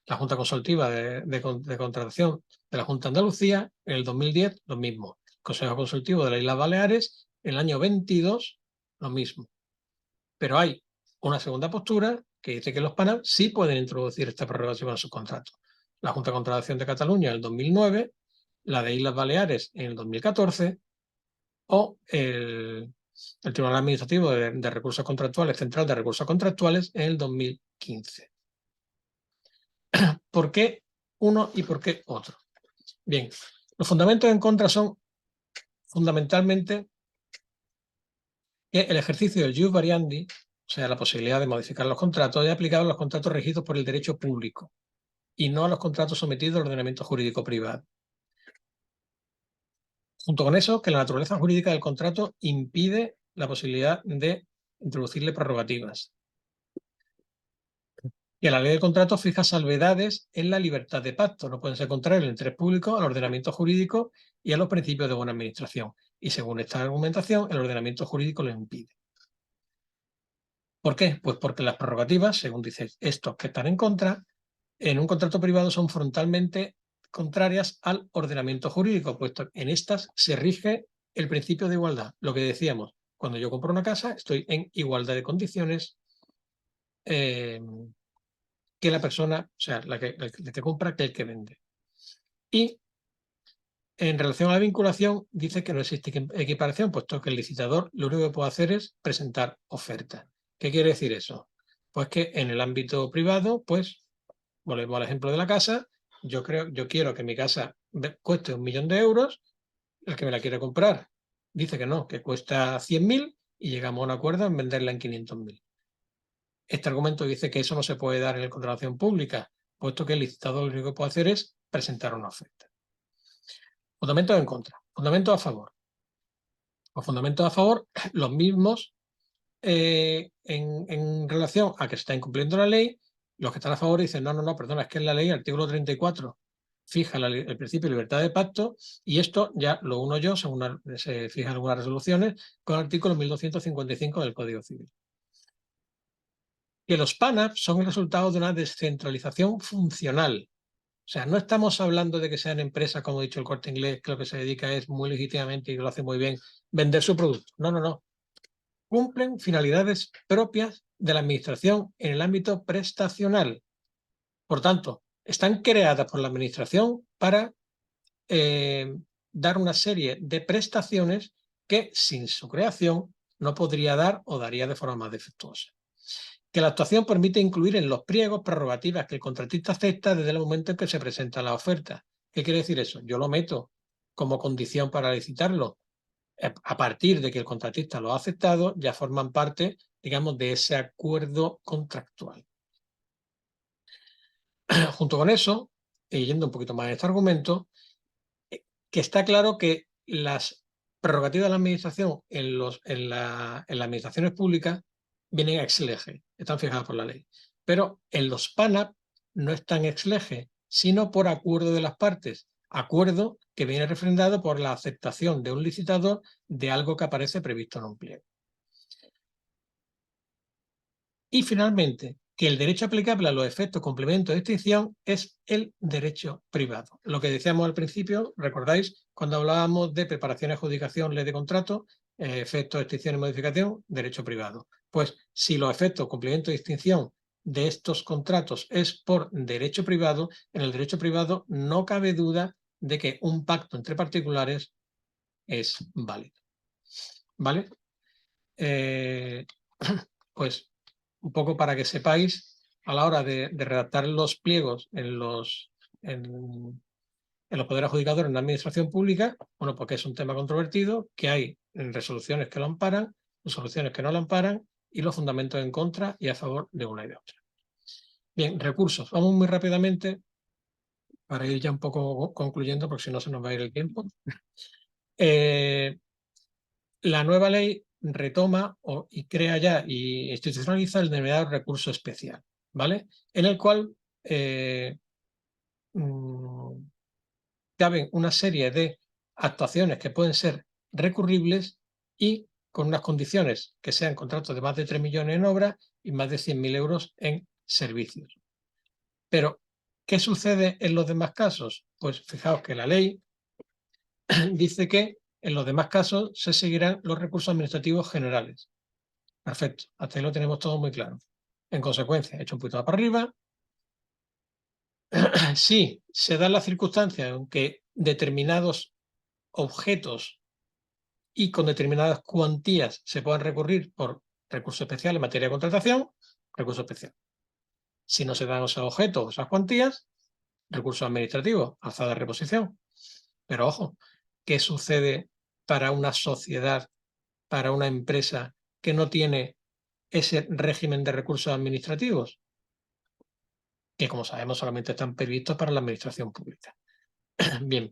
La Junta Consultiva de Contratación de la Junta de Andalucía, en el 2010, lo mismo. Consejo Consultivo de las Islas Baleares, en el año 22, lo mismo. Pero hay una segunda postura que dice que los PANAP sí pueden introducir esta prerrogativa en sus contratos. La Junta de Contratación de Cataluña en el 2009, la de Islas Baleares en el 2014 o el Tribunal Administrativo de Recursos Contractuales, Central de Recursos Contractuales en el 2015. ¿Por qué uno y por qué otro? Bien, los fundamentos en contra son fundamentalmente que el ejercicio del jus variandi, o sea, la posibilidad de modificar los contratos, es aplicable a los contratos regidos por el derecho público y no a los contratos sometidos al ordenamiento jurídico privado. Junto con eso, que la naturaleza jurídica del contrato impide la posibilidad de introducirle prerrogativas. Y la ley del contrato fija salvedades en la libertad de pacto, no pueden ser contrarios al interés público, al ordenamiento jurídico y a los principios de buena administración. Y según esta argumentación, el ordenamiento jurídico lo impide. ¿Por qué? Pues porque las prerrogativas, según dicen estos que están en contra, en un contrato privado son frontalmente contrarias al ordenamiento jurídico, puesto que en estas se rige el principio de igualdad. Lo que decíamos, cuando yo compro una casa, estoy en igualdad de condiciones que la persona, o sea, el que compra que el que vende. Y en relación a la vinculación, dice que no existe equiparación, puesto que el licitador lo único que puede hacer es presentar ofertas. ¿Qué quiere decir eso? Pues que en el ámbito privado, pues, volvemos al ejemplo de la casa, yo quiero que mi casa cueste 1 millón de euros, el que me la quiere comprar dice que no, que cuesta 100.000 y llegamos a un acuerdo en venderla en 500.000. Este argumento dice que eso no se puede dar en la contratación pública, puesto que el licitador lo único que puede hacer es presentar una oferta. Fundamentos en contra, fundamentos a favor. Los fundamentos a favor, los mismos en relación a que se está incumpliendo la ley. Los que están a favor dicen, no, perdona, es que en la ley, el artículo 34, fija el principio de libertad de pacto y esto ya lo uno yo, según se fijan algunas resoluciones, con el artículo 1255 del Código Civil. que los PANAP son el resultado de una descentralización funcional. O sea, no estamos hablando de que sean empresas, como ha dicho el Corte Inglés, que lo que se dedica es muy legítimamente y lo hace muy bien, vender su producto. No, no, no. Cumplen finalidades propias de la administración en el ámbito prestacional. Por tanto, están creadas por la administración para dar una serie de prestaciones que sin su creación no podría dar o daría de forma más defectuosa. Que la actuación permite incluir en los pliegos prerrogativas que el contratista acepta desde el momento en que se presenta la oferta. ¿Qué quiere decir eso? Yo lo meto como condición para licitarlo. A partir de que el contratista lo ha aceptado, ya forman parte, digamos, de ese acuerdo contractual. Junto con eso, y yendo un poquito más en este argumento, que está claro que las prerrogativas de la administración en las administraciones públicas vienen ex lege, están fijadas por la ley. Pero en los PANAP no están ex lege, sino por acuerdo de las partes. Acuerdo que viene refrendado por la aceptación de un licitador de algo que aparece previsto en un pliego. Y finalmente, que el derecho aplicable a los efectos, complementos de extinción es el derecho privado. Lo que decíamos al principio, recordáis, cuando hablábamos de preparación y adjudicación, ley de contrato, efectos, extinción y modificación, derecho privado. Pues si los efectos, complementos de extinción de estos contratos es por derecho privado, en el derecho privado no cabe duda de que un pacto entre particulares es válido. ¿Vale? Pues un poco para que sepáis a la hora de redactar los pliegos en los poderes adjudicadores en la administración pública, bueno, porque es un tema controvertido, que hay resoluciones que lo amparan, resoluciones que no lo amparan y los fundamentos en contra y a favor de una y de otra. Bien, recursos. Vamos muy rápidamente para ir ya un poco concluyendo, porque si no se nos va a ir el tiempo. La nueva ley retoma y crea ya y institucionaliza el denominado recurso especial, ¿vale? En el cual caben una serie de actuaciones que pueden ser recurribles y con unas condiciones que sean contratos de más de 3 millones en obra y más de 100.000 euros en servicios. Pero, ¿qué sucede en los demás casos? Pues fijaos que la ley dice que en los demás casos se seguirán los recursos administrativos generales. Perfecto, hasta ahí lo tenemos todo muy claro. En consecuencia, he hecho un poquito para arriba. Sí, se da la circunstancia en que determinados objetos y con determinadas cuantías se puedan recurrir por recurso especial en materia de contratación, recurso especial. Si no se dan esos objetos o esas cuantías, recurso administrativo, alzada de reposición. Pero ojo, ¿qué sucede para una sociedad, para una empresa que no tiene ese régimen de recursos administrativos? Que como sabemos solamente están previstos para la administración pública. Bien,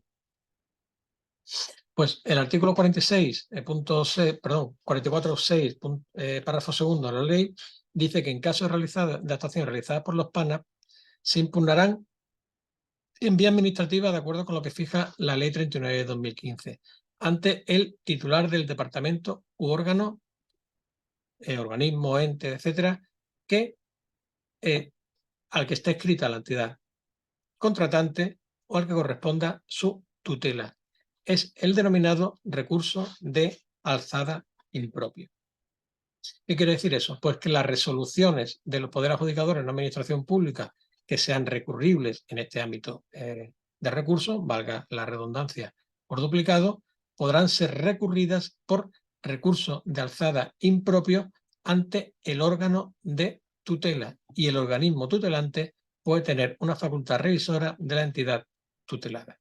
pues el artículo 46, punto 44.6, párrafo segundo de la ley, dice que en caso de actuaciones realizadas por los PANAP, se impugnarán en vía administrativa de acuerdo con lo que fija la ley 39 de 2015, ante el titular del departamento u órgano, organismo, ente, etcétera, que al que esté escrita la entidad contratante o al que corresponda su tutela. Es el denominado recurso de alzada impropio. ¿Qué quiere decir eso? Pues que las resoluciones de los poderes adjudicadores en la administración pública que sean recurribles en este ámbito de recursos, valga la redundancia por duplicado, podrán ser recurridas por recurso de alzada impropio ante el órgano de tutela y el organismo tutelante puede tener una facultad revisora de la entidad tutelada.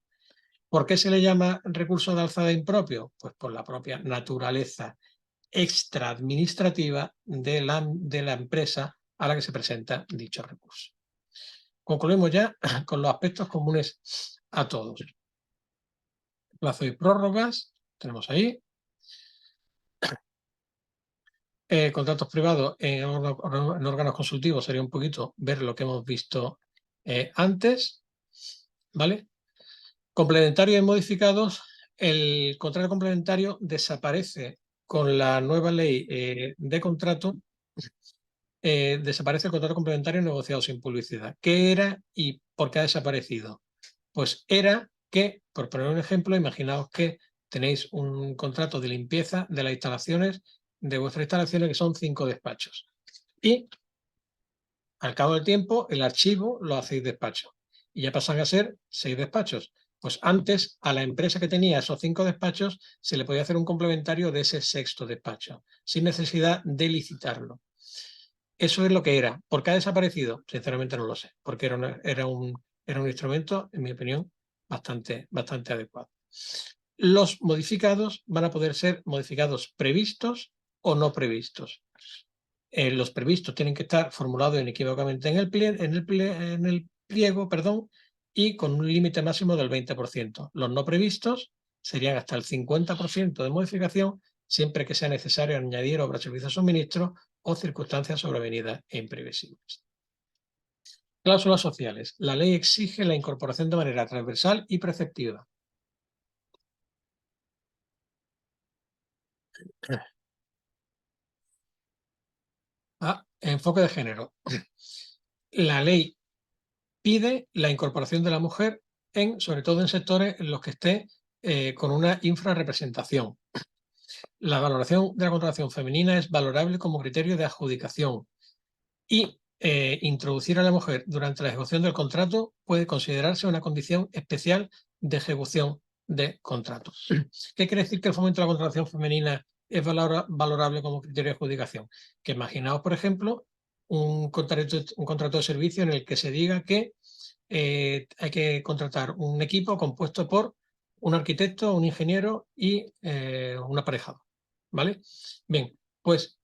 ¿Por qué se le llama recurso de alzada impropio? Pues por la propia naturaleza extraadministrativa de la empresa a la que se presenta dicho recurso. Concluimos ya con los aspectos comunes a todos. Plazo y prórrogas, tenemos ahí. Contratos privados en órganos consultivos sería un poquito ver lo que hemos visto antes, ¿vale? Complementarios y modificados, el contrato complementario desaparece con la nueva ley de contrato desaparece el contrato complementario negociado sin publicidad. ¿Qué era y por qué ha desaparecido? Pues era que, por poner un ejemplo, imaginaos que tenéis un contrato de limpieza de las instalaciones, de vuestras instalaciones, que son 5 despachos. Y al cabo del tiempo, el archivo lo hacéis despacho. Y ya pasan a ser 6 despachos. Pues antes, a la empresa que tenía esos 5 despachos, se le podía hacer un complementario de ese 6º despacho, sin necesidad de licitarlo. Eso es lo que era. ¿Por qué ha desaparecido? Sinceramente no lo sé, porque era un instrumento, en mi opinión, bastante adecuado. Los modificados van a poder ser modificados previstos o no previstos. Los previstos tienen que estar formulados inequívocamente en el pliego, y con un límite máximo del 20%. Los no previstos serían hasta el 50% de modificación, siempre que sea necesario añadir obra, servicio o suministro o circunstancias sobrevenidas e imprevisibles. Cláusulas sociales. La ley exige la incorporación de manera transversal y preceptiva. Enfoque de género. La ley pide la incorporación de la mujer, sobre todo en sectores en los que esté con una infrarrepresentación. La valoración de la contratación femenina es valorable como criterio de adjudicación y introducir a la mujer durante la ejecución del contrato puede considerarse una condición especial de ejecución de contrato. ¿Qué quiere decir que el fomento de la contratación femenina es valorable como criterio de adjudicación? Que imaginaos, por ejemplo, un contrato de servicio en el que se diga que hay que contratar un equipo compuesto por un arquitecto, un ingeniero y un aparejador. ¿Vale? Bien, pues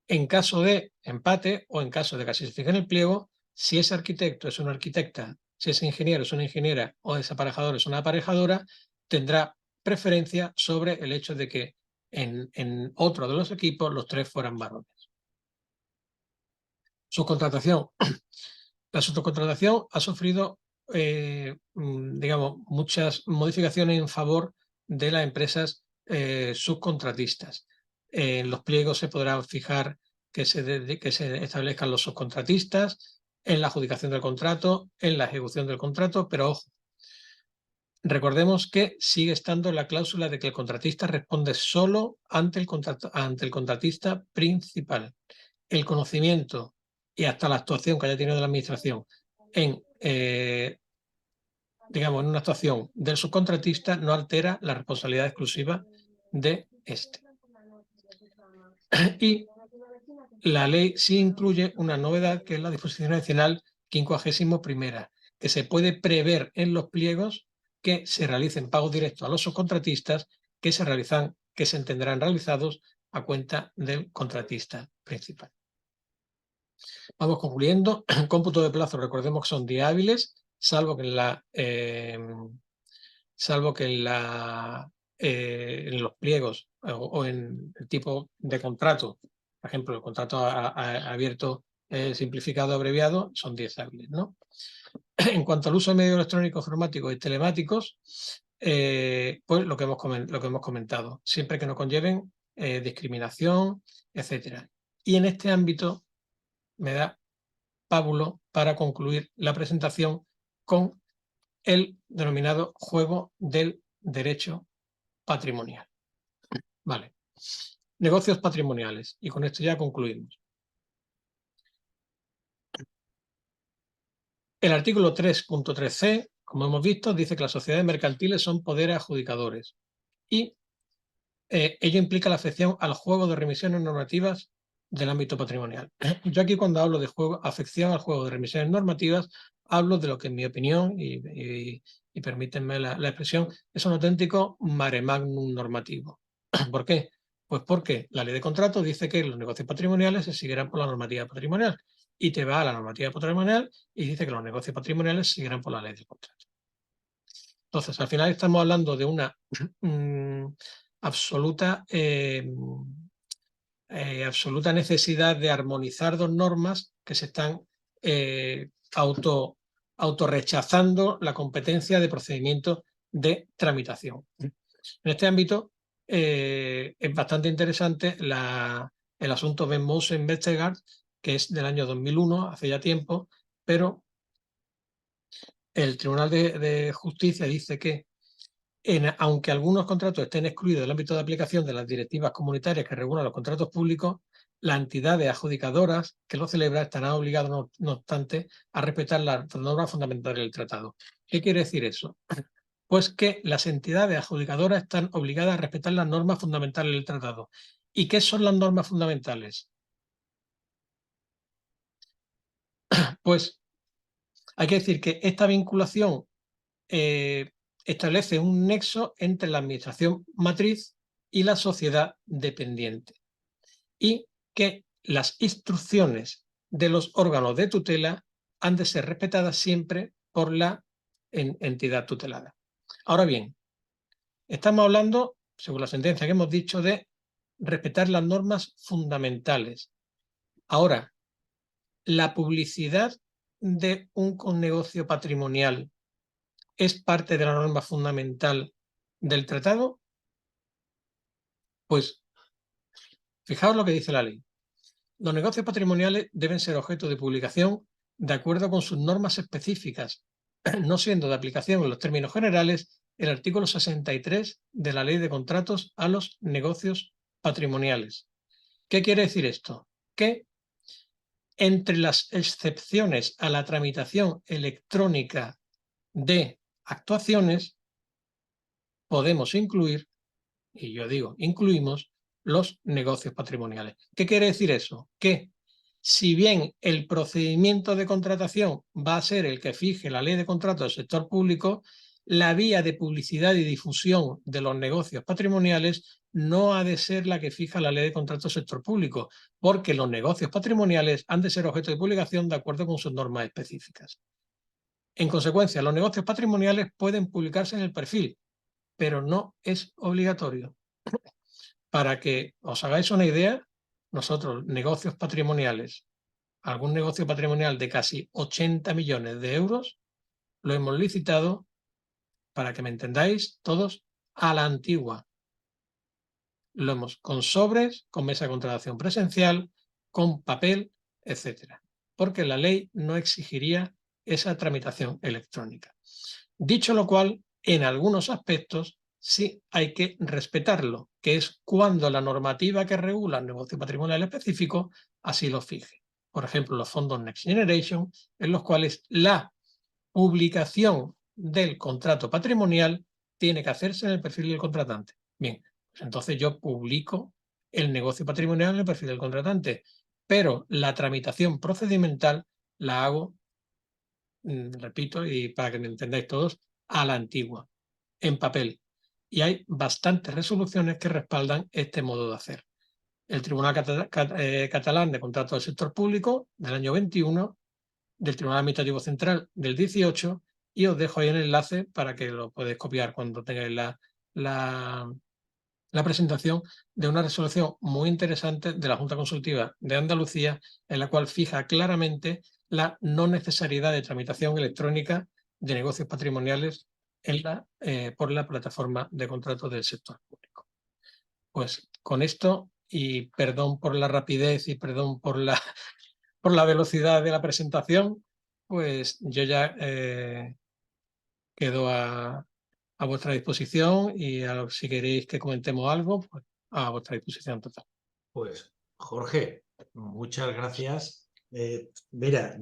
en caso de empate o en caso de que así se fije en el pliego, si ese arquitecto es una arquitecta, si ese ingeniero es una ingeniera o ese aparejador es una aparejadora, tendrá preferencia sobre el hecho de que en otro de los equipos los 3 fueran varones. Subcontratación. La subcontratación ha sufrido, digamos, muchas modificaciones en favor de las empresas subcontratistas. En los pliegos se podrá fijar que se establezcan los subcontratistas, en la adjudicación del contrato, en la ejecución del contrato, pero ojo, recordemos que sigue estando la cláusula de que el contratista responde solo ante el contratista principal. El conocimiento y hasta la actuación que haya tenido la administración digamos, en una actuación del subcontratista no altera la responsabilidad exclusiva de este. Y la ley sí incluye una novedad que es la disposición adicional 51ª, que se puede prever en los pliegos que se realicen pagos directos a los subcontratistas que se entenderán realizados a cuenta del contratista principal. Vamos concluyendo. Cómputo de plazo, recordemos que son 10 hábiles, salvo que en los pliegos o en el tipo de contrato, por ejemplo, el contrato abierto simplificado abreviado, son 10 hábiles, ¿no? En cuanto al uso de medios electrónicos, informáticos y telemáticos, pues lo que hemos comentado, siempre que no conlleven discriminación, etcétera. Y en este ámbito me da pábulo para concluir la presentación con el denominado juego del derecho patrimonial. Vale. Negocios patrimoniales. Y con esto ya concluimos. El artículo 3.3c, como hemos visto, dice que las sociedades mercantiles son poderes adjudicadores y ello implica la afección al juego de remisiones normativas del ámbito patrimonial. Yo aquí cuando hablo de afección al juego de remisiones normativas, hablo de lo que en mi opinión, y permítanme la expresión, es un auténtico mare magnum normativo. ¿Por qué? Pues porque la ley de contrato dice que los negocios patrimoniales se seguirán por la normativa patrimonial y te va a la normativa patrimonial y dice que los negocios patrimoniales se seguirán por la ley de contrato. Entonces, al final estamos hablando de una absoluta necesidad de armonizar dos normas que se están autorrechazando la competencia de procedimiento de tramitación. En este ámbito es bastante interesante la el asunto Ben Mose Vestergaard, que es del año 2001, hace ya tiempo, pero el Tribunal de Justicia dice que aunque algunos contratos estén excluidos del ámbito de aplicación de las directivas comunitarias que regulan los contratos públicos, las entidades adjudicadoras que lo celebran estarán obligadas, no obstante, a respetar las normas fundamentales del tratado. ¿Qué quiere decir eso? Pues que las entidades adjudicadoras están obligadas a respetar las normas fundamentales del tratado. ¿Y qué son las normas fundamentales? Pues hay que decir que esta vinculación establece un nexo entre la administración matriz y la sociedad dependiente, y que las instrucciones de los órganos de tutela han de ser respetadas siempre por la entidad tutelada. Ahora bien, estamos hablando, según la sentencia que hemos dicho, de respetar las normas fundamentales. Ahora, la publicidad de un negocio patrimonial es parte de la norma fundamental del tratado. Pues fijaos lo que dice la ley. Los negocios patrimoniales deben ser objeto de publicación de acuerdo con sus normas específicas, no siendo de aplicación en los términos generales el artículo 63 de la Ley de Contratos a los negocios patrimoniales. ¿Qué quiere decir esto? Que entre las excepciones a la tramitación electrónica de actuaciones podemos incluir, y yo digo, incluimos los negocios patrimoniales. ¿Qué quiere decir eso? Que si bien el procedimiento de contratación va a ser el que fije la ley de contratos del sector público, la vía de publicidad y difusión de los negocios patrimoniales no ha de ser la que fija la ley de contratos del sector público, porque los negocios patrimoniales han de ser objeto de publicación de acuerdo con sus normas específicas. En consecuencia, los negocios patrimoniales pueden publicarse en el perfil, pero no es obligatorio. Para que os hagáis una idea, nosotros, negocios patrimoniales, algún negocio patrimonial de casi 80 millones de euros, lo hemos licitado, para que me entendáis todos, a la antigua. Lo hemos con sobres, con mesa de contratación presencial, con papel, etcétera, porque la ley no exigiría esa tramitación electrónica. Dicho lo cual, en algunos aspectos sí hay que respetarlo, que es cuando la normativa que regula el negocio patrimonial específico así lo fije. Por ejemplo, los fondos Next Generation, en los cuales la publicación del contrato patrimonial tiene que hacerse en el perfil del contratante. Bien, pues entonces yo publico el negocio patrimonial en el perfil del contratante, pero la tramitación procedimental la hago, repito, y para que me entendáis todos, a la antigua, en papel. Y hay bastantes resoluciones que respaldan este modo de hacer. El Tribunal Catalán de Contratos del Sector Público del año 21, del Tribunal Administrativo Central del 18, y os dejo ahí el enlace para que lo podéis copiar cuando tengáis la presentación de una resolución muy interesante de la Junta Consultiva de Andalucía, en la cual fija claramente la no necesariedad de tramitación electrónica de negocios patrimoniales por la plataforma de contratos del sector público. Pues con esto, y perdón por la rapidez y perdón por la velocidad de la presentación, pues yo ya quedo a vuestra disposición, y si queréis que comentemos algo, pues a vuestra disposición total. Pues, Jorge, muchas gracias. Mira,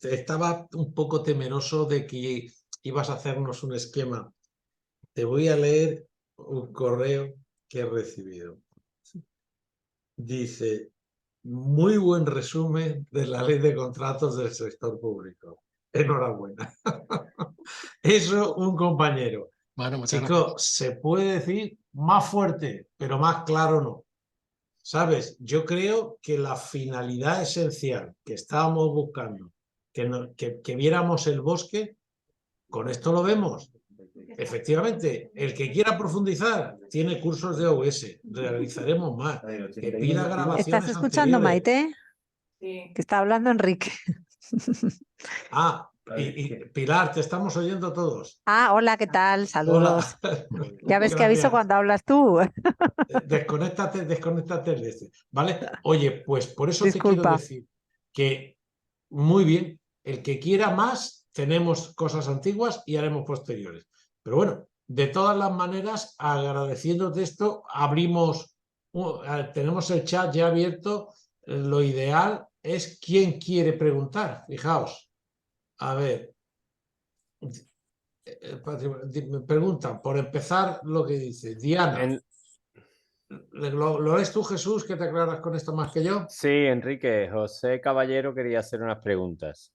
estaba un poco temeroso de que ibas a hacernos un esquema. Te voy a leer un correo que he recibido. Dice: muy buen resumen de la ley de contratos del sector público. Enhorabuena. Eso, un compañero. Bueno, muchas Chico, gracias. se puede decir más fuerte, pero más claro no. ¿Sabes? Yo creo que la finalidad esencial que estábamos buscando, que viéramos el bosque, con esto lo vemos. Efectivamente, el que quiera profundizar tiene cursos de OS, realizaremos más. Que pida grabaciones. ¿Estás escuchando, anteriores. Maite? Sí. Que está hablando Enrique. Ah, Pilar, te estamos oyendo todos. Ah, hola, ¿qué tal? Hola. Saludos. Ya ves que aviso Gracias. cuando hablas tú. Desconéctate del de este. ¿Vale? Oye, pues por eso te quiero Disculpa. decir que muy bien, el que quiera más, tenemos cosas antiguas y haremos posteriores. Pero bueno, de todas las maneras, agradeciéndote esto, tenemos el chat ya abierto. Lo ideal es quién quiere preguntar. Fijaos, a ver, me preguntan, por empezar, lo que dice Diana. ¿Lo lees tú, Jesús, que te aclaras con esto más que yo? Sí, Enrique, José Caballero quería hacer unas preguntas.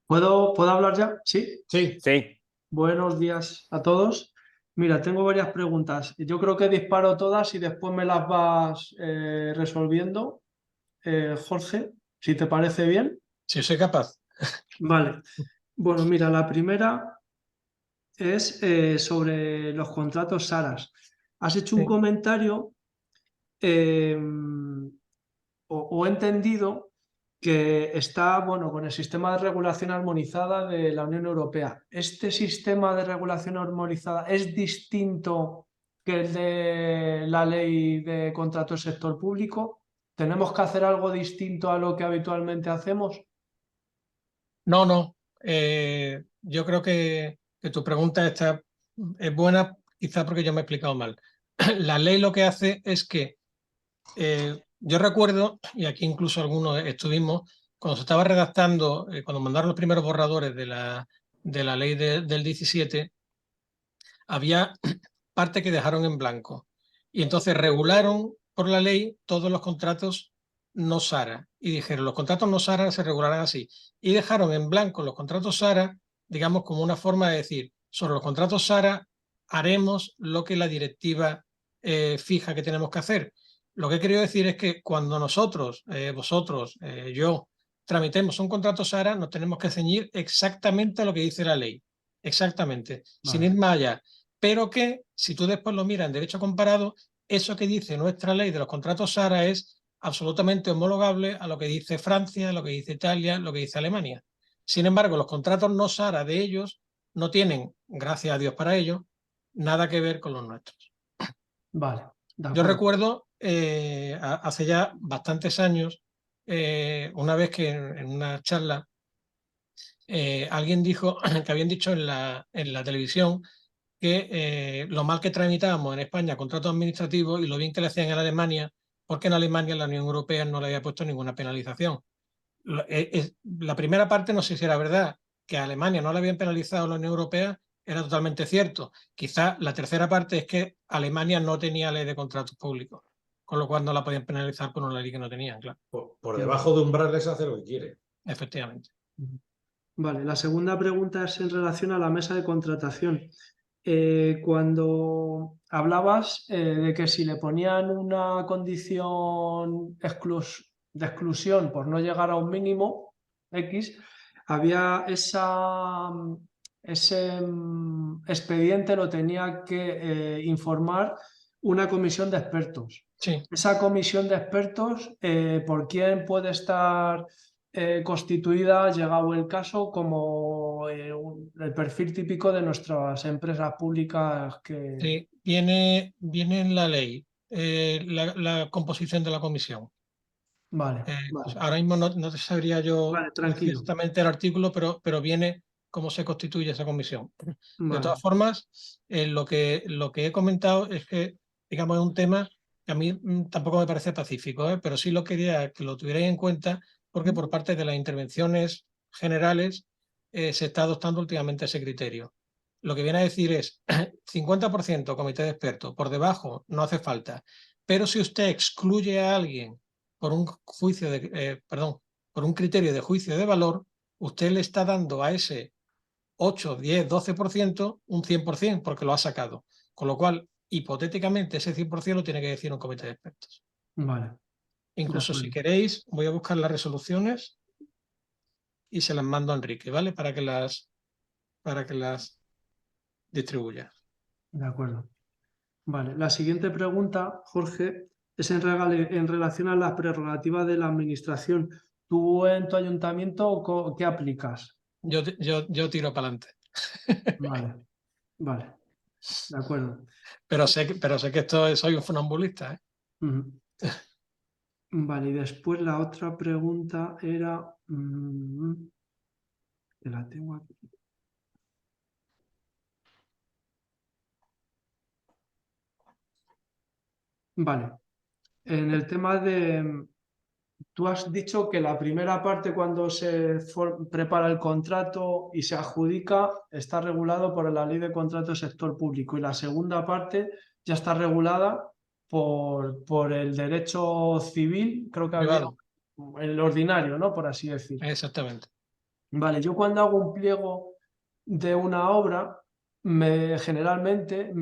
¿Puedo hablar ya? ¿Sí? Sí. Sí. Buenos días a todos. Mira, tengo varias preguntas. Yo creo que disparo todas y después me las vas resolviendo. Jorge, si te parece bien. Si soy capaz. Vale. Bueno, mira, la primera es sobre los contratos SARAS. Has hecho un Sí. comentario o he entendido que está, bueno, con el sistema de regulación armonizada de la Unión Europea. ¿Este sistema de regulación armonizada es distinto que el de la ley de contrato del sector público? ¿Tenemos que hacer algo distinto a lo que habitualmente hacemos? No. Yo creo que tu pregunta es buena, quizá porque yo me he explicado mal. La ley lo que hace es que yo recuerdo, y aquí incluso algunos estuvimos, cuando se estaba redactando, cuando mandaron los primeros borradores de la ley del 17, había parte que dejaron en blanco. Y entonces regularon por la ley todos los contratos no SARA. Y dijeron, los contratos no SARA se regularán así. Y dejaron en blanco los contratos SARA, digamos, como una forma de decir, sobre los contratos SARA haremos lo que la directiva fija que tenemos que hacer. Lo que he querido decir es que cuando nosotros, vosotros, yo, tramitemos un contrato SARA, nos tenemos que ceñir exactamente a lo que dice la ley. Exactamente, sin ir más allá. Pero que, si tú después lo miras en derecho comparado, eso que dice nuestra ley de los contratos SARA es absolutamente homologable a lo que dice Francia, lo que dice Italia, lo que dice Alemania. Sin embargo, los contratos no SARA de ellos no tienen, gracias a Dios para ellos, nada que ver con los nuestros. Vale, de Yo acuerdo. recuerdo hace ya bastantes años, una vez que en una charla alguien dijo que habían dicho en la televisión que lo mal que tramitábamos en España contratos administrativos y lo bien que le hacían en Alemania, porque en Alemania la Unión Europea no le había puesto ninguna penalización. La primera parte no sé si era verdad, que a Alemania no le habían penalizado la Unión Europea, era totalmente cierto. Quizá la tercera parte es que Alemania no tenía ley de contratos públicos, con lo cual no la podían penalizar por una ley que no tenían, claro. Por debajo de umbrales hace lo que quiere. Efectivamente. Vale, la segunda pregunta es en relación a la mesa de contratación. Cuando hablabas de que si le ponían una condición de exclusión por no llegar a un mínimo X, había ese expediente lo tenía que informar una comisión de expertos. Sí. Esa comisión de expertos, ¿por quién puede estar constituida, llegado el caso, como el perfil típico de nuestras empresas públicas que... Sí, viene en la ley la composición de la comisión. Vale, Pues vale, ahora mismo no te sabría yo vale, decir tranquilo. exactamente el artículo, pero viene cómo se constituye esa comisión. De Vale, todas formas, lo que he comentado es que, digamos, es un tema que a mí tampoco me parece pacífico, pero sí lo quería que lo tuvierais en cuenta porque por parte de las intervenciones generales se está adoptando últimamente ese criterio. Lo que viene a decir es 50% comité de expertos, por debajo no hace falta, pero si usted excluye a alguien por un juicio por un criterio de juicio de valor, usted le está dando a ese 8, 10, 12% un 100% porque lo ha sacado. Con lo cual, hipotéticamente, ese 100% lo tiene que decir un comité de expertos. vale. Incluso si queréis, voy a buscar las resoluciones y se las mando a Enrique, ¿vale? Para que las distribuya. De acuerdo. Vale, la siguiente pregunta, Jorge, es en relación a las prerrogativas de la Administración. ¿Tú en tu ayuntamiento qué aplicas? Yo tiro para adelante. Vale, vale, de acuerdo. Pero sé que soy un funambulista, ¿eh? Ujú. Vale, y después la otra pregunta era... que la tengo aquí. Vale, en el tema de... Tú has dicho que la primera parte, cuando se prepara el contrato y se adjudica, está regulado por la Ley de Contratos del Sector Público, y la segunda parte ya está regulada por el derecho civil, creo que había Privado, el ordinario, ¿no? Por así decir. exactamente. Vale, yo cuando hago un pliego de una obra, generalmente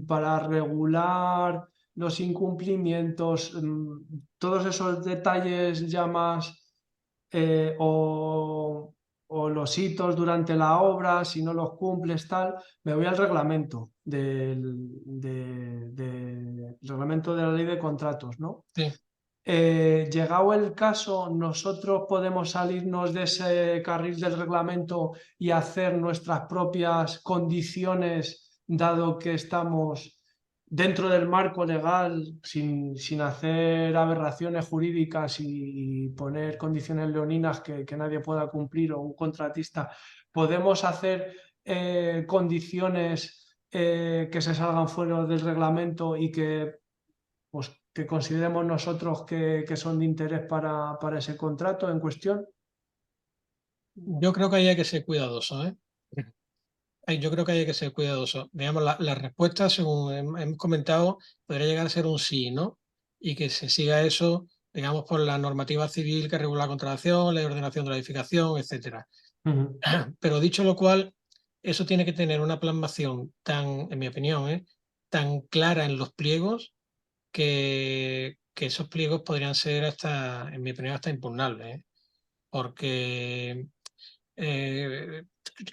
para regular los incumplimientos, todos esos detalles ya más o los hitos durante la obra, si no los cumples, tal, me voy al reglamento del reglamento de la ley de contratos, ¿no? Sí. Llegado el caso, nosotros podemos salirnos de ese carril del reglamento y hacer nuestras propias condiciones, dado que estamos dentro del marco legal, sin hacer aberraciones jurídicas y poner condiciones leoninas que nadie pueda cumplir, o un contratista. Podemos hacer condiciones que se salgan fuera del reglamento y que, pues, que consideremos nosotros que son de interés para ese contrato en cuestión. Yo creo que ahí hay que ser cuidadoso, ¿eh? Yo creo que hay que ser cuidadoso. Digamos, la respuesta, según hemos comentado, podría llegar a ser un sí, ¿no? Y que se siga eso, digamos, por la normativa civil que regula la contratación, la ordenación de la edificación, etcétera. Pero dicho lo cual, eso tiene que tener una plasmación tan, en mi opinión, tan clara en los pliegos que esos pliegos podrían ser hasta, en mi opinión, hasta impugnables, ¿eh? Porque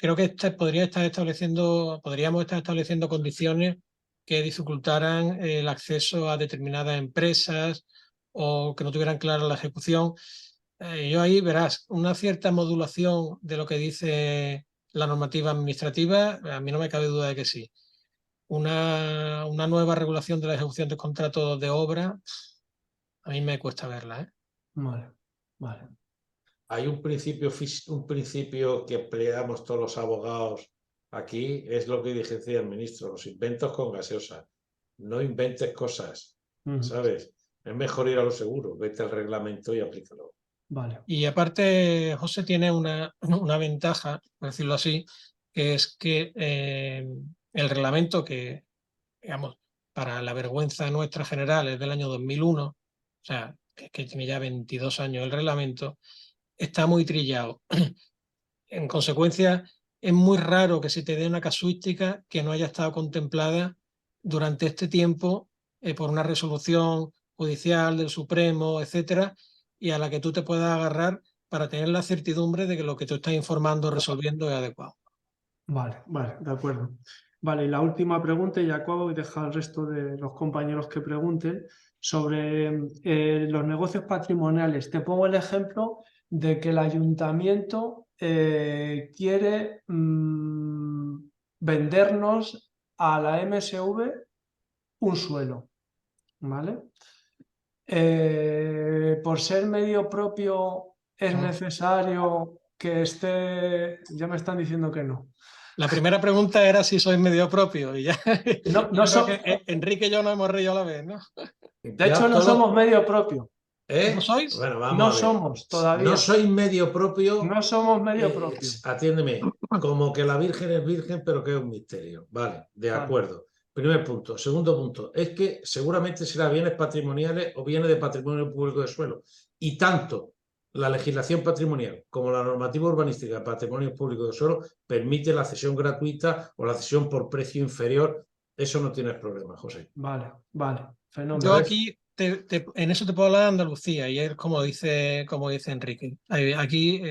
creo que podríamos estar estableciendo condiciones que dificultaran el acceso a determinadas empresas o que no tuvieran clara la ejecución. Yo ahí verás una cierta modulación de lo que dice la normativa administrativa, a mí no me cabe duda de que sí. Una nueva regulación de la ejecución de contratos de obra, a mí me cuesta verla, ¿eh? Vale, vale. Hay un principio que empleamos todos los abogados aquí, es lo que decía el ministro, los inventos con gaseosa. No inventes cosas, ¿sabes? Es mejor ir a lo seguro, vete al reglamento y aplícalo. Vale. Y aparte, José tiene una ventaja, por decirlo así, que es que el reglamento que, digamos, para la vergüenza nuestra general es del año 2001, o sea, que tiene ya 22 años el reglamento, está muy trillado. En consecuencia, es muy raro que se te dé una casuística que no haya estado contemplada durante este tiempo por una resolución judicial del Supremo, etcétera, y a la que tú te puedas agarrar para tener la certidumbre de que lo que tú estás informando o resolviendo es adecuado. Vale, vale, de acuerdo. Vale, y la última pregunta, y ya acabo, y dejar al resto de los compañeros que pregunten, sobre los negocios patrimoniales. Te pongo el ejemplo de que el ayuntamiento quiere vendernos a la MSV un suelo, ¿vale? Por ser medio propio es necesario que esté... Ya me están diciendo que no. La primera pregunta era si sois medio propio, y ya No, yo creo que Enrique y yo nos hemos reído a la vez, ¿no? de hecho, no somos medio propio. ¿No sois? Bueno, vamos No a ver. somos todavía. No soy medio propio. No somos medio propio. Atiéndeme, como que la Virgen es virgen, pero que es un misterio. Vale, de Vale. acuerdo. Primer punto. Segundo punto, es que seguramente será bienes patrimoniales o bienes de patrimonio público de suelo. Y tanto la legislación patrimonial como la normativa urbanística de patrimonio público de suelo permite la cesión gratuita o la cesión por precio inferior. Eso no tienes problema, José. Vale, vale. Fenómeno. Yo aquí en eso te puedo hablar de Andalucía, y es como dice Enrique. Aquí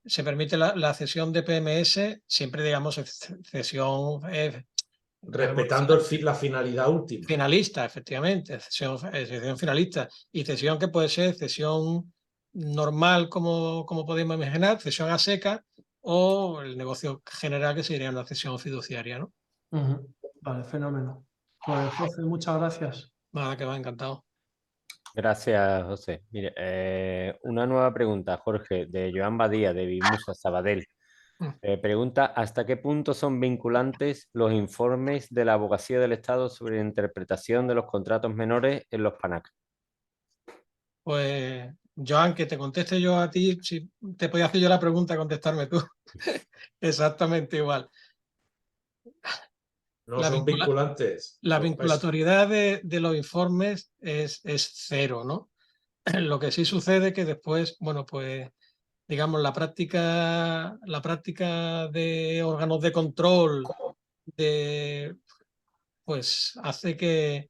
se permite la cesión de PMS, siempre digamos cesión Respetando la finalidad última. finalista, efectivamente, cesión finalista, y cesión que puede ser cesión normal como podemos imaginar, cesión a seca, o el negocio general que sería una cesión fiduciaria, ¿no? Vale, fenómeno. Pues José, muchas gracias. Nada, que va, encantado. Gracias, José. Mire, una nueva pregunta, Jorge, de Joan Badía, de Bimusa Sabadell. Pregunta, ¿hasta qué punto son vinculantes los informes de la Abogacía del Estado sobre la interpretación de los contratos menores en los PANAC? Pues, Joan, que te conteste yo a ti, si te podía hacer yo la pregunta, contestarme tú. Exactamente igual. No son vinculantes. La Pues, vinculatoriedad de los informes es cero, ¿no? Lo que sí sucede es que después, bueno, pues digamos, la práctica de órganos de control pues hace que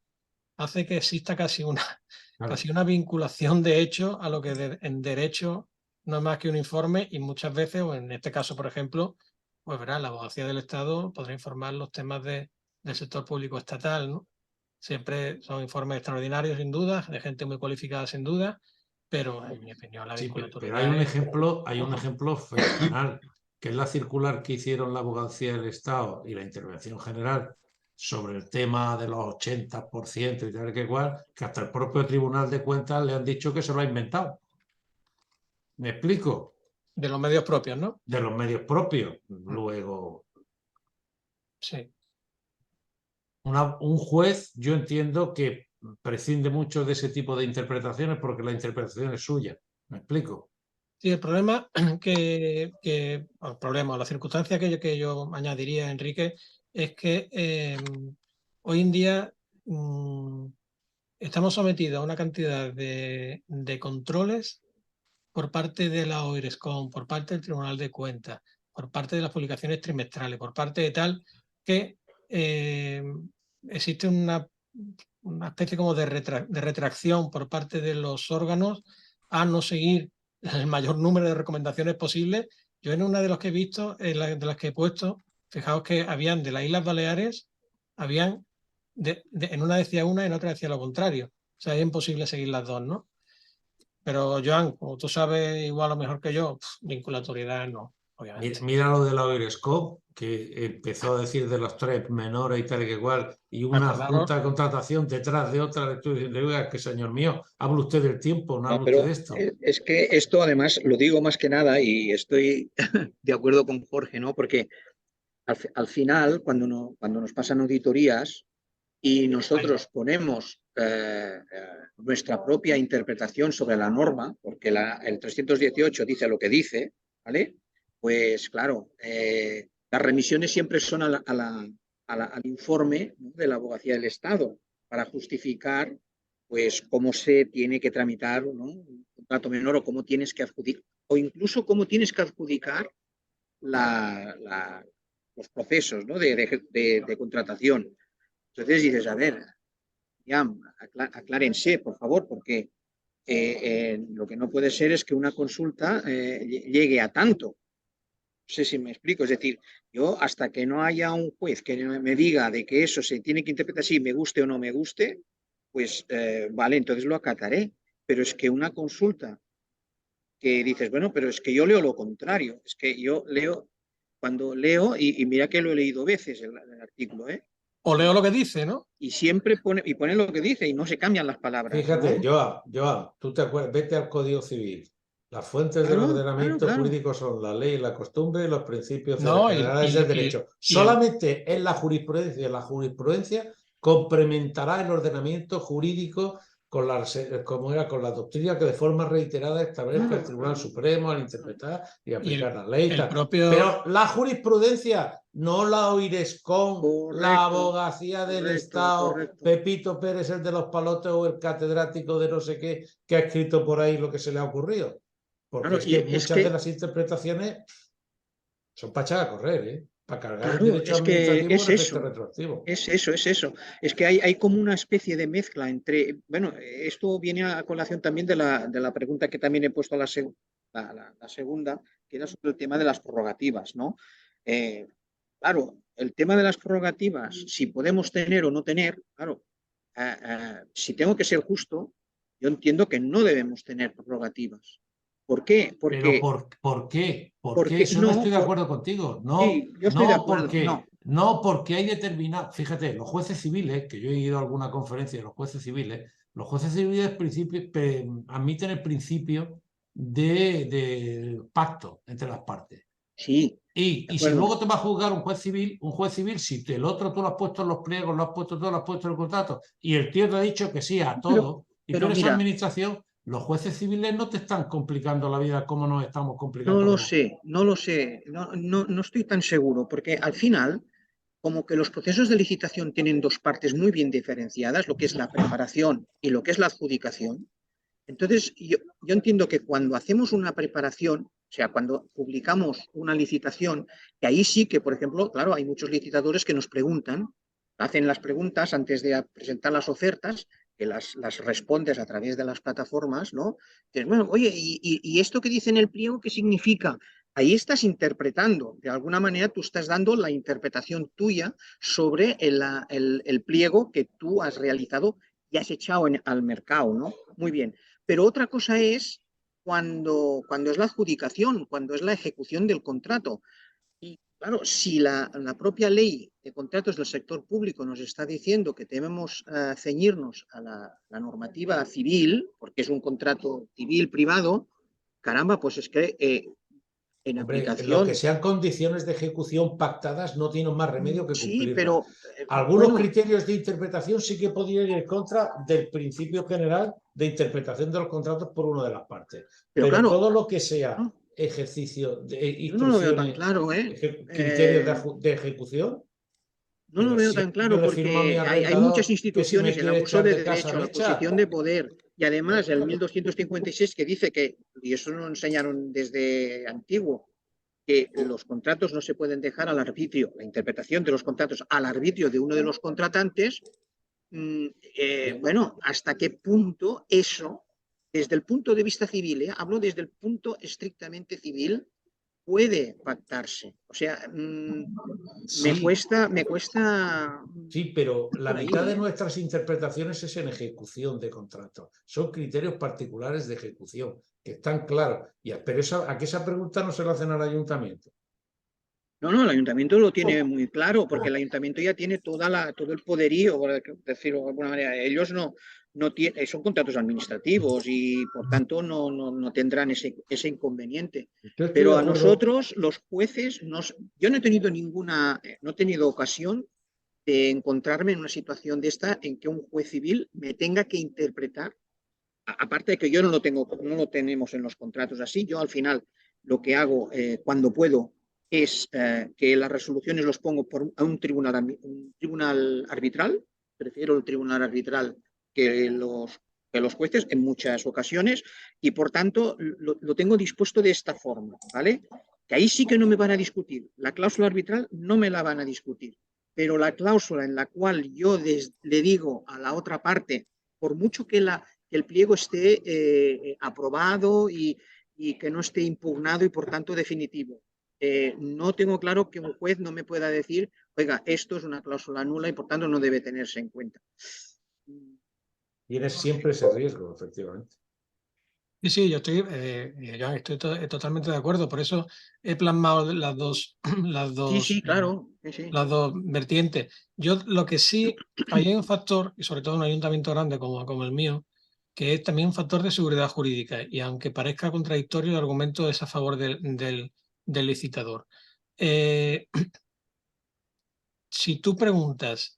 exista casi una vinculación de hecho a lo que en derecho no es más que un informe, y muchas veces, o en este caso, por ejemplo, pues verá, la Abogacía del Estado podrá informar los temas del sector público estatal, ¿no? Siempre son informes extraordinarios, sin duda, de gente muy cualificada, sin duda, pero en mi opinión la sí, vinculatoriedad pero hay un ejemplo fenomenal, que es la circular que hicieron la Abogacía del Estado y la Intervención General sobre el tema de los 80% y tal que igual, que hasta el propio Tribunal de Cuentas le han dicho que se lo ha inventado. ¿Me explico? de los medios propios, ¿no? De los medios propios. Luego, Sí. un juez, yo entiendo que prescinde mucho de ese tipo de interpretaciones porque la interpretación es suya. ¿Me explico? Sí, el problema la circunstancia que yo añadiría, Enrique, es que hoy en día estamos sometidos a una cantidad de controles por parte de la OIRESCOM, por parte del Tribunal de Cuentas, por parte de las publicaciones trimestrales, por parte de tal, que existe una especie como de retracción por parte de los órganos a no seguir el mayor número de recomendaciones posibles. Yo en una de las que he visto, de las que he puesto, fijaos que habían de las Islas Baleares, habían en una decía una y en otra decía lo contrario. O sea, es imposible seguir las dos, ¿no? Pero, Joan, como tú sabes igual o mejor que yo, vinculatoriedad no, obviamente. Mira lo de la Oirescope, que empezó a decir de los tres menores y tal y que igual, y una Acordaros, junta de contratación detrás de otra, estoy diciendo, oiga, que señor mío, habla usted del tiempo, no No, habla usted de pero esto. es que esto además lo digo más que nada y estoy de acuerdo con Jorge, ¿no? Porque al final, cuando nos pasan auditorías y nosotros ponemos nuestra propia interpretación sobre la norma, porque el 318 dice lo que dice, ¿vale? Pues claro, las remisiones siempre son al informe, ¿no?, de la Abogacía del Estado para justificar pues cómo se tiene que tramitar, ¿no?, un contrato menor, o cómo tienes que adjudicar, o incluso cómo tienes que adjudicar los procesos, ¿no?, de contratación. Entonces dices, a ver, ya, aclárense, por favor, porque lo que no puede ser es que una consulta llegue a tanto. No sé si me explico. Es decir, yo hasta que no haya un juez que me diga de que eso se tiene que interpretar así, me guste o no me guste, pues vale, entonces lo acataré. Pero es que una consulta que dices, bueno, pero es que yo leo lo contrario. Es que yo leo, cuando leo, y mira que lo he leído veces el artículo, ¿eh? o leo lo que dice, ¿no? Y siempre pone lo que dice y no se cambian las palabras, Fíjate, ¿no? Joan, tú te acuerdas, vete al Código Civil. Las fuentes del Claro, ordenamiento claro. jurídico son la ley, la costumbre y los principios No, generales del derecho. Solamente en la jurisprudencia complementará el ordenamiento jurídico con con la doctrina que de forma reiterada establezca el Tribunal Supremo al interpretar y aplicar la ley. Pero la jurisprudencia, no la OIRESCOM, la Abogacía del Estado, Correcto. Pepito Pérez, el de los palotes, o el catedrático de no sé qué, que ha escrito por ahí lo que se le ha ocurrido. Porque Claro, es que muchas de las interpretaciones son para echar a correr, ¿eh? Para cargar el claro, derecho es que administrativo es con efecto eso. retroactivo. Es eso, es eso. Es que hay como una especie de mezcla entre, bueno, esto viene a colación también de la pregunta que también he puesto a la segunda, que era sobre el tema de las prerrogativas, ¿no? Claro, el tema de las prerrogativas, si podemos tener o no tener, claro, si tengo que ser justo, yo entiendo que no debemos tener prerrogativas. ¿Por qué? Pero ¿por qué? ¿Por qué? Eso no estoy de acuerdo contigo. No, sí, yo estoy de acuerdo. No, porque hay determinado. Fíjate, los jueces civiles, que yo he ido a alguna conferencia de los jueces civiles admiten el principio de pacto entre las partes. Sí. Y si luego te va a juzgar un juez civil, si el otro tú lo has puesto en los pliegos, lo has puesto todo, lo has puesto en el contrato, y el tío te ha dicho que sí a todo, y tú eres administración, los jueces civiles no te están complicando la vida como nos estamos complicando. No lo sé, no estoy tan seguro, porque al final, como que los procesos de licitación tienen dos partes muy bien diferenciadas, lo que es la preparación y lo que es la adjudicación. Entonces, yo entiendo que cuando hacemos una preparación, o sea, cuando publicamos una licitación, que ahí sí que, por ejemplo, claro, hay muchos licitadores que nos preguntan, hacen las preguntas antes de presentar las ofertas, que las respondes a través de las plataformas, ¿no? Dices, bueno, oye, ¿y esto que dice en el pliego qué significa? Ahí estás interpretando, de alguna manera tú estás dando la interpretación tuya sobre el pliego que tú has realizado y has echado al mercado, ¿no? Muy bien. Pero otra cosa es cuando es la adjudicación, cuando es la ejecución del contrato. Y claro, si la propia ley de contratos del sector público nos está diciendo que debemos ceñirnos a la normativa civil, porque es un contrato civil privado, caramba, pues es que en aplicación... Lo que sean condiciones de ejecución pactadas no tienen más remedio que cumplirlas. Sí, pero... Algunos criterios de interpretación sí que podrían ir en contra del principio general de interpretación de los contratos por una de las partes. Pero claro, todo lo que sea ejercicio de instrucciones, no lo veo tan claro, criterios de ejecución. No lo veo tan claro porque hay muchas instituciones, el abuso de derecho, la posición de poder y además el 1256 que dice que, y eso nos enseñaron desde antiguo, que los contratos no se pueden dejar al arbitrio, la interpretación de los contratos al arbitrio de uno de los contratantes. Bueno, ¿hasta qué punto eso, desde el punto de vista civil, hablo desde el punto estrictamente civil, puede pactarse? O sea, sí. me cuesta... Sí, pero la mitad de nuestras interpretaciones es en ejecución de contratos. Son criterios particulares de ejecución, que están claros. Pero ¿a qué esa pregunta no se la hacen al ayuntamiento? No, el ayuntamiento lo tiene muy claro, porque el ayuntamiento ya tiene todo el poderío, por decirlo de alguna manera. Ellos no tienen, son contratos administrativos y por tanto no tendrán ese inconveniente. Pero a nosotros, los jueces, yo no he tenido ocasión de encontrarme en una situación de esta en que un juez civil me tenga que interpretar, aparte de que yo no lo tenemos en los contratos así. Yo al final lo que hago cuando puedo es que las resoluciones los pongo a un tribunal arbitral. Prefiero el tribunal arbitral que los jueces en muchas ocasiones, y por tanto lo tengo dispuesto de esta forma, ¿vale? Que ahí sí que no me van a discutir. La cláusula arbitral no me la van a discutir, pero la cláusula en la cual yo le digo a la otra parte, por mucho que el pliego esté aprobado y que no esté impugnado y por tanto definitivo, no tengo claro que un juez no me pueda decir, oiga, esto es una cláusula nula y por tanto no debe tenerse en cuenta. Tienes siempre ese riesgo, efectivamente. Sí, yo estoy totalmente de acuerdo. Por eso he plasmado las dos claro. Las dos vertientes. Yo lo que sí, hay un factor, y sobre todo en un ayuntamiento grande como el mío, que es también un factor de seguridad jurídica, y aunque parezca contradictorio, el argumento es a favor del licitador. Si tú preguntas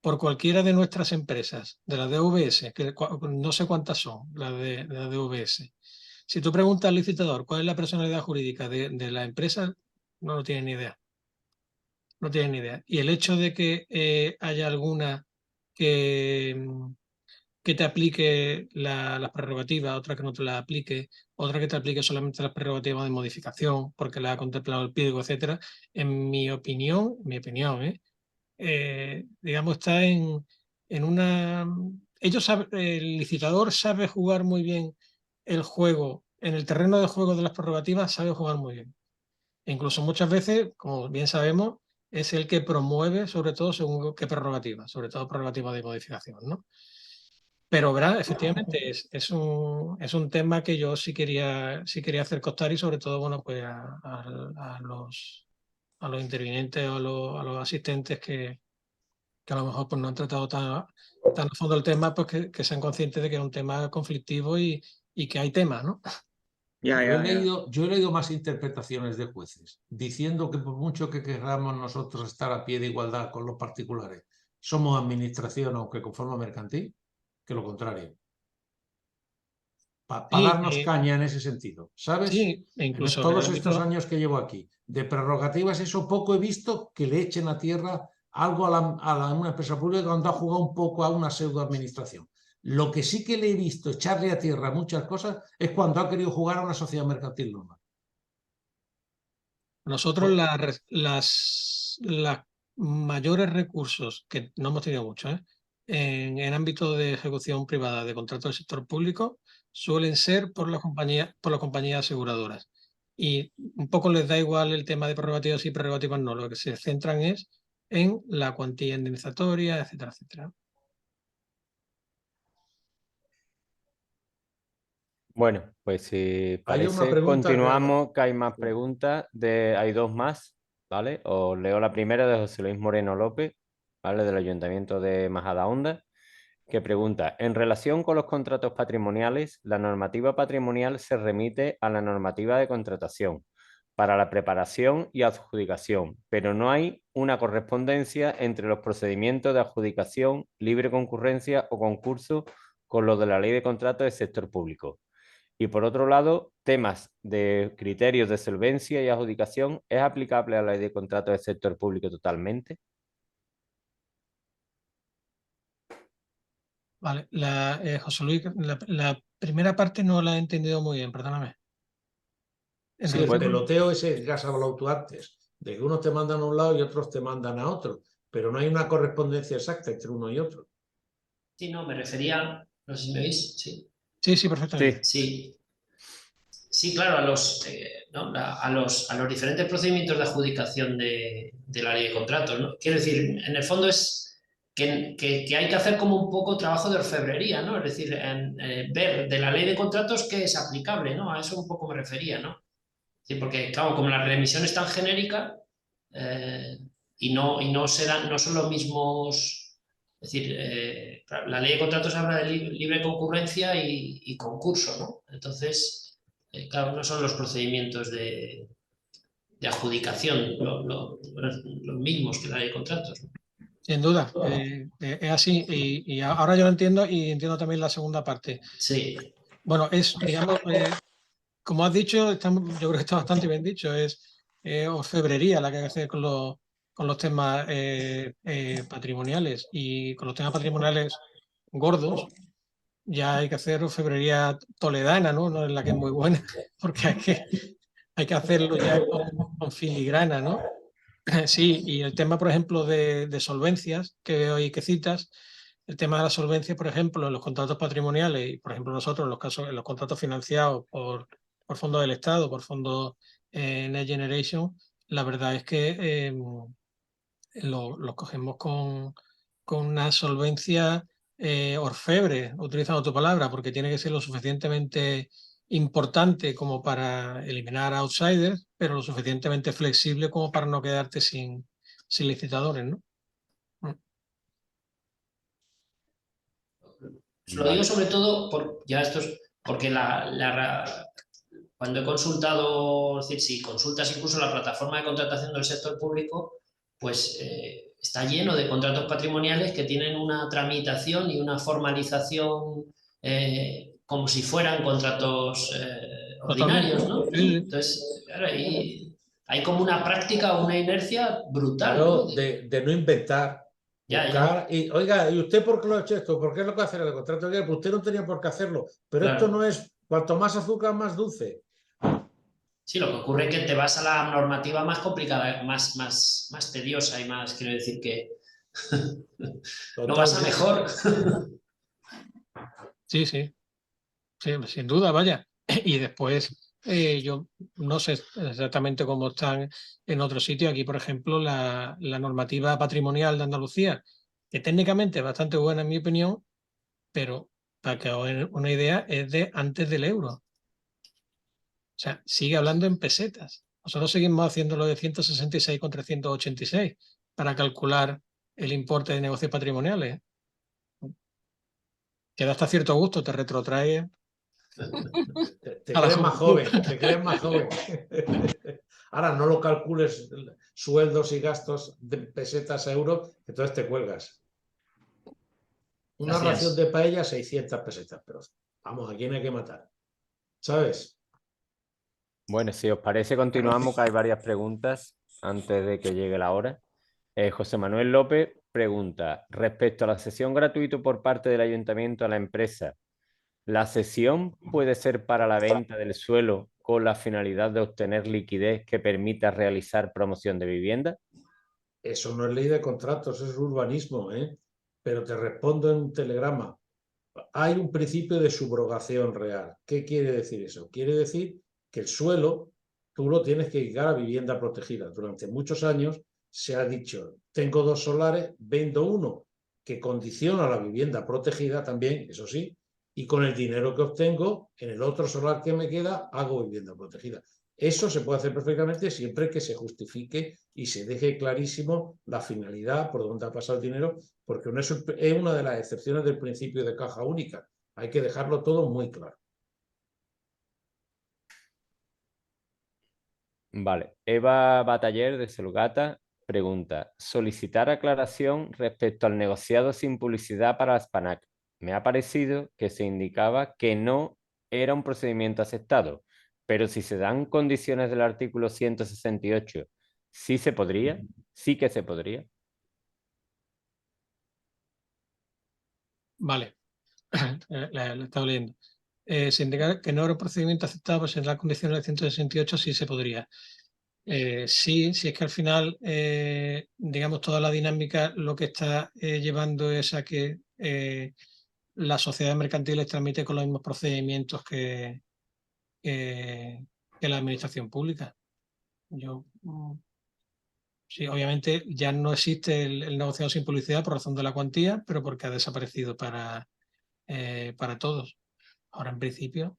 por cualquiera de nuestras empresas, de las DVS, que no sé cuántas son, las de DVS, si tú preguntas al licitador cuál es la personalidad jurídica de la empresa, no lo tiene ni idea. No tienen ni idea. Y el hecho de que haya alguna que te aplique las prerrogativas, otra que no te la aplique, otra que te aplique solamente las prerrogativas de modificación porque la ha contemplado el pliego, etcétera, en mi opinión, digamos, está en una... el licitador sabe jugar muy bien el juego, en el terreno de juego de las prerrogativas sabe jugar muy bien. E incluso muchas veces, como bien sabemos, es el que promueve, sobre todo, según qué prerrogativa, sobre todo prerrogativa de modificación, ¿no? Pero, ¿verdad? Efectivamente, es un tema que yo sí quería hacer constar y sobre todo, bueno, pues a los intervinientes o a los asistentes que a lo mejor pues, no han tratado tan a fondo el tema, pues que sean conscientes de que es un tema conflictivo y que hay temas, ¿no? Ya, Yo he ya, ya. leído más interpretaciones de jueces diciendo que por mucho que queramos nosotros estar a pie de igualdad con los particulares, somos administración aunque con forma mercantil, que lo contrario. Para Sí, darnos caña en ese sentido, ¿sabes? sí, e incluso en el Todos ámbito, estos años que llevo aquí, de prerrogativas, eso poco he visto que le echen a tierra algo a una empresa pública cuando ha jugado un poco a una pseudoadministración. Lo que sí que le he visto echarle a tierra muchas cosas es cuando ha querido jugar a una sociedad mercantil normal. nosotros las mayores recursos, que no hemos tenido mucho, en ámbito de ejecución privada de contratos del sector público, suelen ser por las compañías aseguradoras. Y un poco les da igual el tema de prerrogativas y prerrogativas no, lo que se centran es en la cuantía indemnizatoria, etcétera, etcétera. Bueno, pues si Hay una parece, pregunta continuamos, que hay más preguntas. Hay dos más, ¿vale? Os leo la primera de José Luis Moreno López, ¿vale? Del Ayuntamiento de Majadahonda, que pregunta, en relación con los contratos patrimoniales, la normativa patrimonial se remite a la normativa de contratación para la preparación y adjudicación, pero no hay una correspondencia entre los procedimientos de adjudicación, libre concurrencia o concurso con los de la Ley de Contratos del Sector Público. Y por otro lado, temas de criterios de solvencia y adjudicación, ¿es aplicable a la Ley de Contratos del Sector Público totalmente? Vale, José Luis, la primera parte no la he entendido muy bien, perdóname. Sí, el peloteo ese que has hablado tú antes, de que unos te mandan a un lado y otros te mandan a otro, pero no hay una correspondencia exacta entre uno y otro. Sí, no, me refería, no sé si me oís, sí. Sí, sí, perfectamente. Sí, sí, claro, a los diferentes procedimientos de adjudicación de la ley de contratos, ¿no? Quiero decir, en el fondo es que hay que hacer como un poco trabajo de orfebrería, ¿no? Es decir, ver de la ley de contratos qué es aplicable, ¿no? A eso un poco me refería, ¿no? Sí, porque, claro, como la remisión es tan genérica y no son los mismos. Es decir, la ley de contratos habla de libre concurrencia y concurso, ¿no? Entonces, claro, no son los procedimientos de adjudicación los mismos que la ley de contratos, ¿no? Sin duda, es así. Y ahora yo lo entiendo y entiendo también la segunda parte. Sí. Bueno, digamos, como has dicho, yo creo que está bastante bien dicho, es orfebrería la que hay que hacer con los temas patrimoniales y con los temas patrimoniales gordos. Ya hay que hacer orfebrería toledana, ¿no? No es la que es muy buena, porque hay que hacerlo ya con filigrana, ¿no? Sí, y el tema, por ejemplo, de solvencias que veo y que citas, el tema de la solvencia, por ejemplo, en los contratos patrimoniales y, por ejemplo, nosotros en los contratos financiados por fondos del Estado, por fondos Next Generation, la verdad es que los cogemos con una solvencia orfebre, utilizando tu palabra, porque tiene que ser lo suficientemente importante como para eliminar outsiders, pero lo suficientemente flexible como para no quedarte sin licitadores, ¿no? Lo digo sobre todo porque cuando he consultado, es decir, si consultas incluso la plataforma de contratación del sector público, pues está lleno de contratos patrimoniales que tienen una tramitación y una formalización como si fueran contratos ordinarios, ¿no? Sí. Entonces, claro, hay como una práctica, una inercia brutal, Claro, ¿no? de no inventar. Buscar, y oiga, ¿y usted por qué lo ha hecho esto? ¿Por qué es lo que hace el contrato? Pues usted no tenía por qué hacerlo, pero Claro. esto no es, cuanto más azúcar, más dulce. Sí, lo que ocurre es que te vas a la normativa más complicada, más tediosa y más, quiero decir que no vas a mejor. Sí, sí, sin duda, vaya. Y después, yo no sé exactamente cómo están en otros sitios. Aquí, por ejemplo, la normativa patrimonial de Andalucía, que técnicamente es bastante buena en mi opinión, pero para que os hagáis una idea, es de antes del euro. O sea, sigue hablando en pesetas. Nosotros seguimos haciendo lo de 166 con 386 para calcular el importe de negocios patrimoniales. Que da hasta cierto gusto, te retrotrae. Te A la crees más juventud. joven, te crees más joven. Ahora no lo calcules sueldos y gastos de pesetas a euros, entonces te cuelgas. Una Gracias. ración de paella, 600 pesetas, pero vamos, ¿a quién hay que matar? ¿Sabes? Bueno, si os parece, continuamos, que hay varias preguntas antes de que llegue la hora. José Manuel López pregunta, respecto a la cesión gratuita por parte del ayuntamiento a la empresa, ¿la cesión puede ser para la venta del suelo con la finalidad de obtener liquidez que permita realizar promoción de vivienda? Eso no es ley de contratos, eso es urbanismo, ¿eh? Pero te respondo en un telegrama. Hay un principio de subrogación real. ¿Qué quiere decir eso? Quiere decir que el suelo tú lo tienes que dedicar a vivienda protegida. Durante muchos años se ha dicho, tengo 2 solares, vendo uno, que condiciona la vivienda protegida también, eso sí, y con el dinero que obtengo, en el otro solar que me queda, hago vivienda protegida. Eso se puede hacer perfectamente siempre que se justifique y se deje clarísimo la finalidad, por dónde ha pasado el dinero, porque es una de las excepciones del principio de caja única. Hay que dejarlo todo muy claro. Vale. Eva Bataller de Selugata pregunta, solicitar aclaración respecto al negociado sin publicidad para Spanac. Me ha parecido que se indicaba que no era un procedimiento aceptado, pero si se dan condiciones del artículo 168, ¿sí se podría? ¿Sí que se podría? Vale, la estaba leyendo. Se indica que no era un procedimiento aceptado, pues en las condiciones del 168 sí se podría. Sí, si es que al final, digamos, toda la dinámica lo que está llevando es a que las sociedades mercantiles tramite con los mismos procedimientos que la administración pública. Sí, obviamente ya no existe el negociado sin publicidad por razón de la cuantía, pero porque ha desaparecido para todos. Ahora, en principio,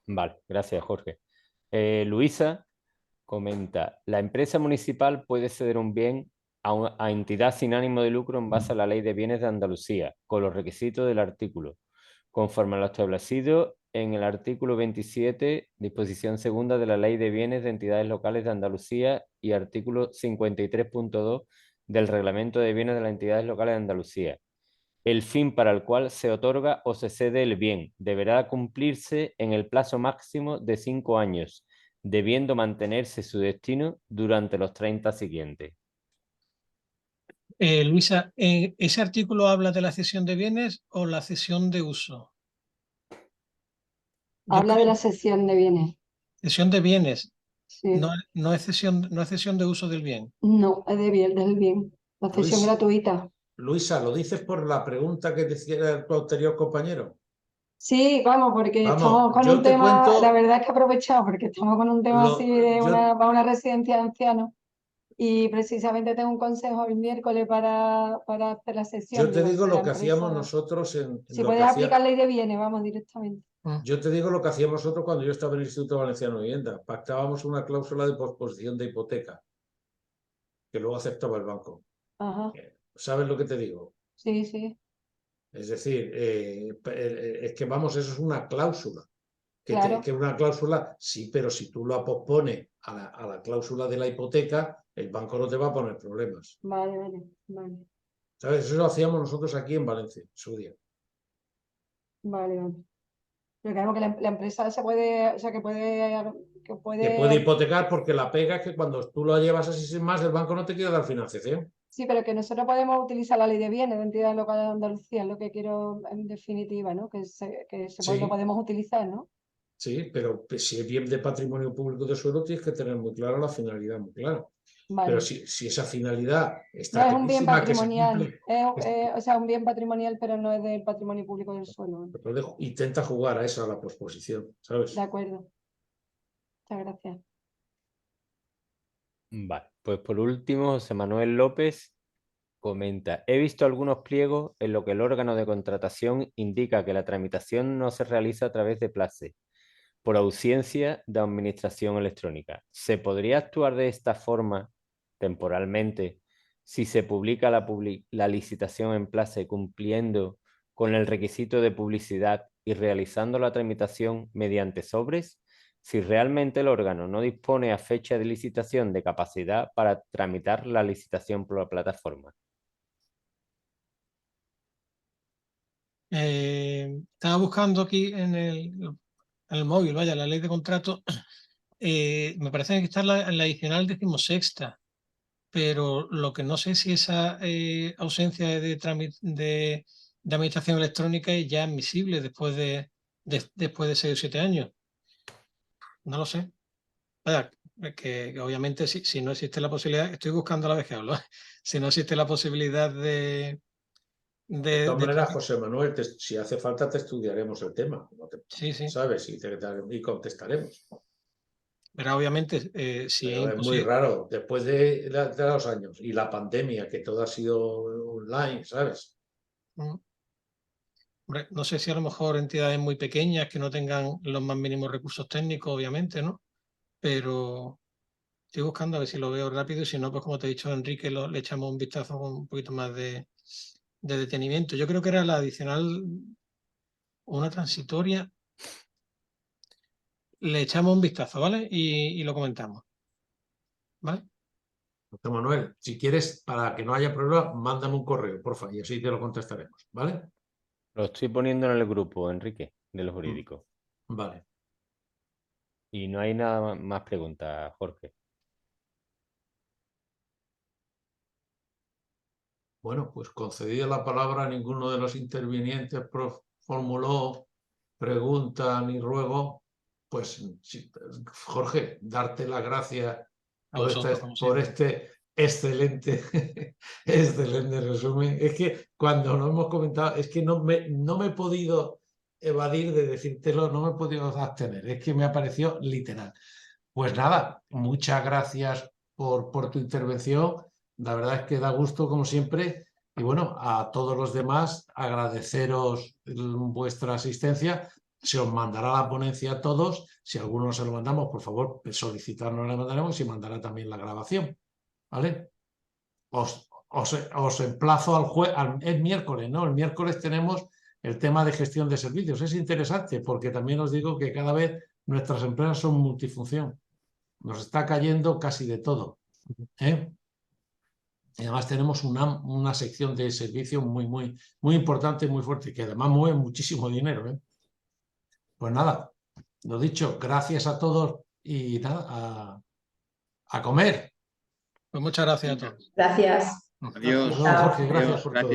Vale, gracias, Jorge. Luisa comenta, la empresa municipal puede ceder un bien a entidad sin ánimo de lucro en base a la Ley de Bienes de Andalucía, con los requisitos del artículo, conforme a lo establecido en el artículo 27, disposición segunda de la Ley de Bienes de Entidades Locales de Andalucía y artículo 53.2 del Reglamento de Bienes de las Entidades Locales de Andalucía. El fin para el cual se otorga o se cede el bien deberá cumplirse en el plazo máximo de 5 años, debiendo mantenerse su destino durante los 30 siguientes. Luisa, ¿ese artículo habla de la cesión de bienes o la cesión de uso? Habla de la cesión de bienes. Cesión de bienes, Sí. no es cesión de uso del bien. No, es de bien, del bien. La cesión Luis, gratuita. Luisa, ¿lo dices por la pregunta que te hacía tu anterior compañero? Sí, vamos, porque Vamos, estamos con yo un te tema, cuento la verdad es que he aprovechado, porque estamos con un tema así de yo, para una residencia de ancianos y precisamente tengo un consejo el miércoles para hacer la sesión. yo te Digo, digo si lo la que hacíamos empresa, nosotros en si lo que puedes aplicar hacía. ley de bienes, vamos directamente. Yo te digo lo que hacíamos nosotros cuando yo estaba en el Instituto Valenciano de Vivienda. Pactábamos una cláusula de posposición de hipoteca que luego aceptaba el banco. Ajá, ¿Sabes lo que te digo? sí, sí, Es decir, es que vamos, eso es una cláusula. claro. Que una cláusula, sí, pero si tú la pospones a la cláusula de la hipoteca, el banco no te va a poner problemas. Vale, vale, vale, ¿Sabes? Eso lo hacíamos nosotros aquí en Valencia, en su día. vale, vale. Pero claro que la empresa se puede, o sea, que Que puede hipotecar porque la pega es que cuando tú lo llevas así sin más, el banco no te quiere dar financiación. Sí, pero que nosotros podemos utilizar la ley de bienes de entidades locales de Andalucía, es lo que quiero en definitiva, ¿no? Lo Sí, podemos utilizar, ¿no? sí, pero si es bien de patrimonio público de suelo, tienes que tener muy clara la finalidad, muy clara. Pero Vale. si esa finalidad No está es un bien clarísima, que se patrimonial, cumple, o sea, un bien patrimonial, pero no es del patrimonio público del suelo. intenta jugar a eso, a la posposición, ¿sabes? De acuerdo. Muchas gracias. Vale, pues por último, José Manuel López comenta: he visto algunos pliegos en los que el órgano de contratación indica que la tramitación no se realiza a través de Place, por ausencia de administración electrónica. ¿Se podría actuar de esta forma temporalmente si se publica la licitación en Place cumpliendo con el requisito de publicidad y realizando la tramitación mediante sobres? Si realmente el órgano no dispone a fecha de licitación de capacidad para tramitar la licitación por la plataforma. Estaba buscando aquí en el móvil, vaya, la ley de contrato. Me parece que está en la adicional 16ª, pero lo que no sé si esa ausencia de administración electrónica es ya admisible después de 6 o 7 años. No lo sé. Vaya, que obviamente si no existe la posibilidad, estoy buscando a la vez que hablo, si no existe la posibilidad De todas maneras, José Manuel, si hace falta te estudiaremos el tema. Sí. ¿Sabes? Y contestaremos. Pero obviamente, si Pero es muy raro, después de los años y la pandemia, que todo ha sido online, ¿sabes? Hombre, no sé si a lo mejor entidades muy pequeñas que no tengan los más mínimos recursos técnicos, obviamente, ¿no? Pero estoy buscando a ver si lo veo rápido y si no, pues como te he dicho, Enrique, le echamos un vistazo con un poquito más de detenimiento. Yo creo que era la adicional, una transitoria. Le echamos un vistazo, ¿vale? Y lo comentamos. ¿Vale? José Manuel, si quieres, para que no haya problema, mándame un correo, porfa, y así te lo contestaremos, ¿vale? Lo estoy poniendo en el grupo, Enrique, de los jurídicos. Vale. Y no hay nada más preguntas, Jorge. Bueno, pues concedida la palabra, ninguno de los intervinientes formuló pregunta ni ruego. Pues, Jorge, darte las gracias por este excelente, excelente resumen. Es que cuando lo hemos comentado, es que no me he podido evadir de decírtelo, no me he podido abstener, es que me ha parecido literal. Pues nada, muchas gracias por tu intervención. La verdad es que da gusto, como siempre. Y bueno, a todos los demás, agradeceros vuestra asistencia. Se os mandará la ponencia a todos. Si a alguno se lo mandamos, por favor, solicitarnos la mandaremos y se mandará también la grabación. ¿Vale? Os emplazo el miércoles, ¿no? El miércoles tenemos el tema de gestión de servicios. Es interesante porque también os digo que cada vez nuestras empresas son multifunción. Nos está cayendo casi de todo. Y además tenemos una sección de servicio muy importante, muy fuerte, que además mueve muchísimo dinero. Pues nada, lo dicho, gracias a todos y nada, a comer. Pues muchas gracias a todos. Gracias. Adiós. Jorge, gracias por todo.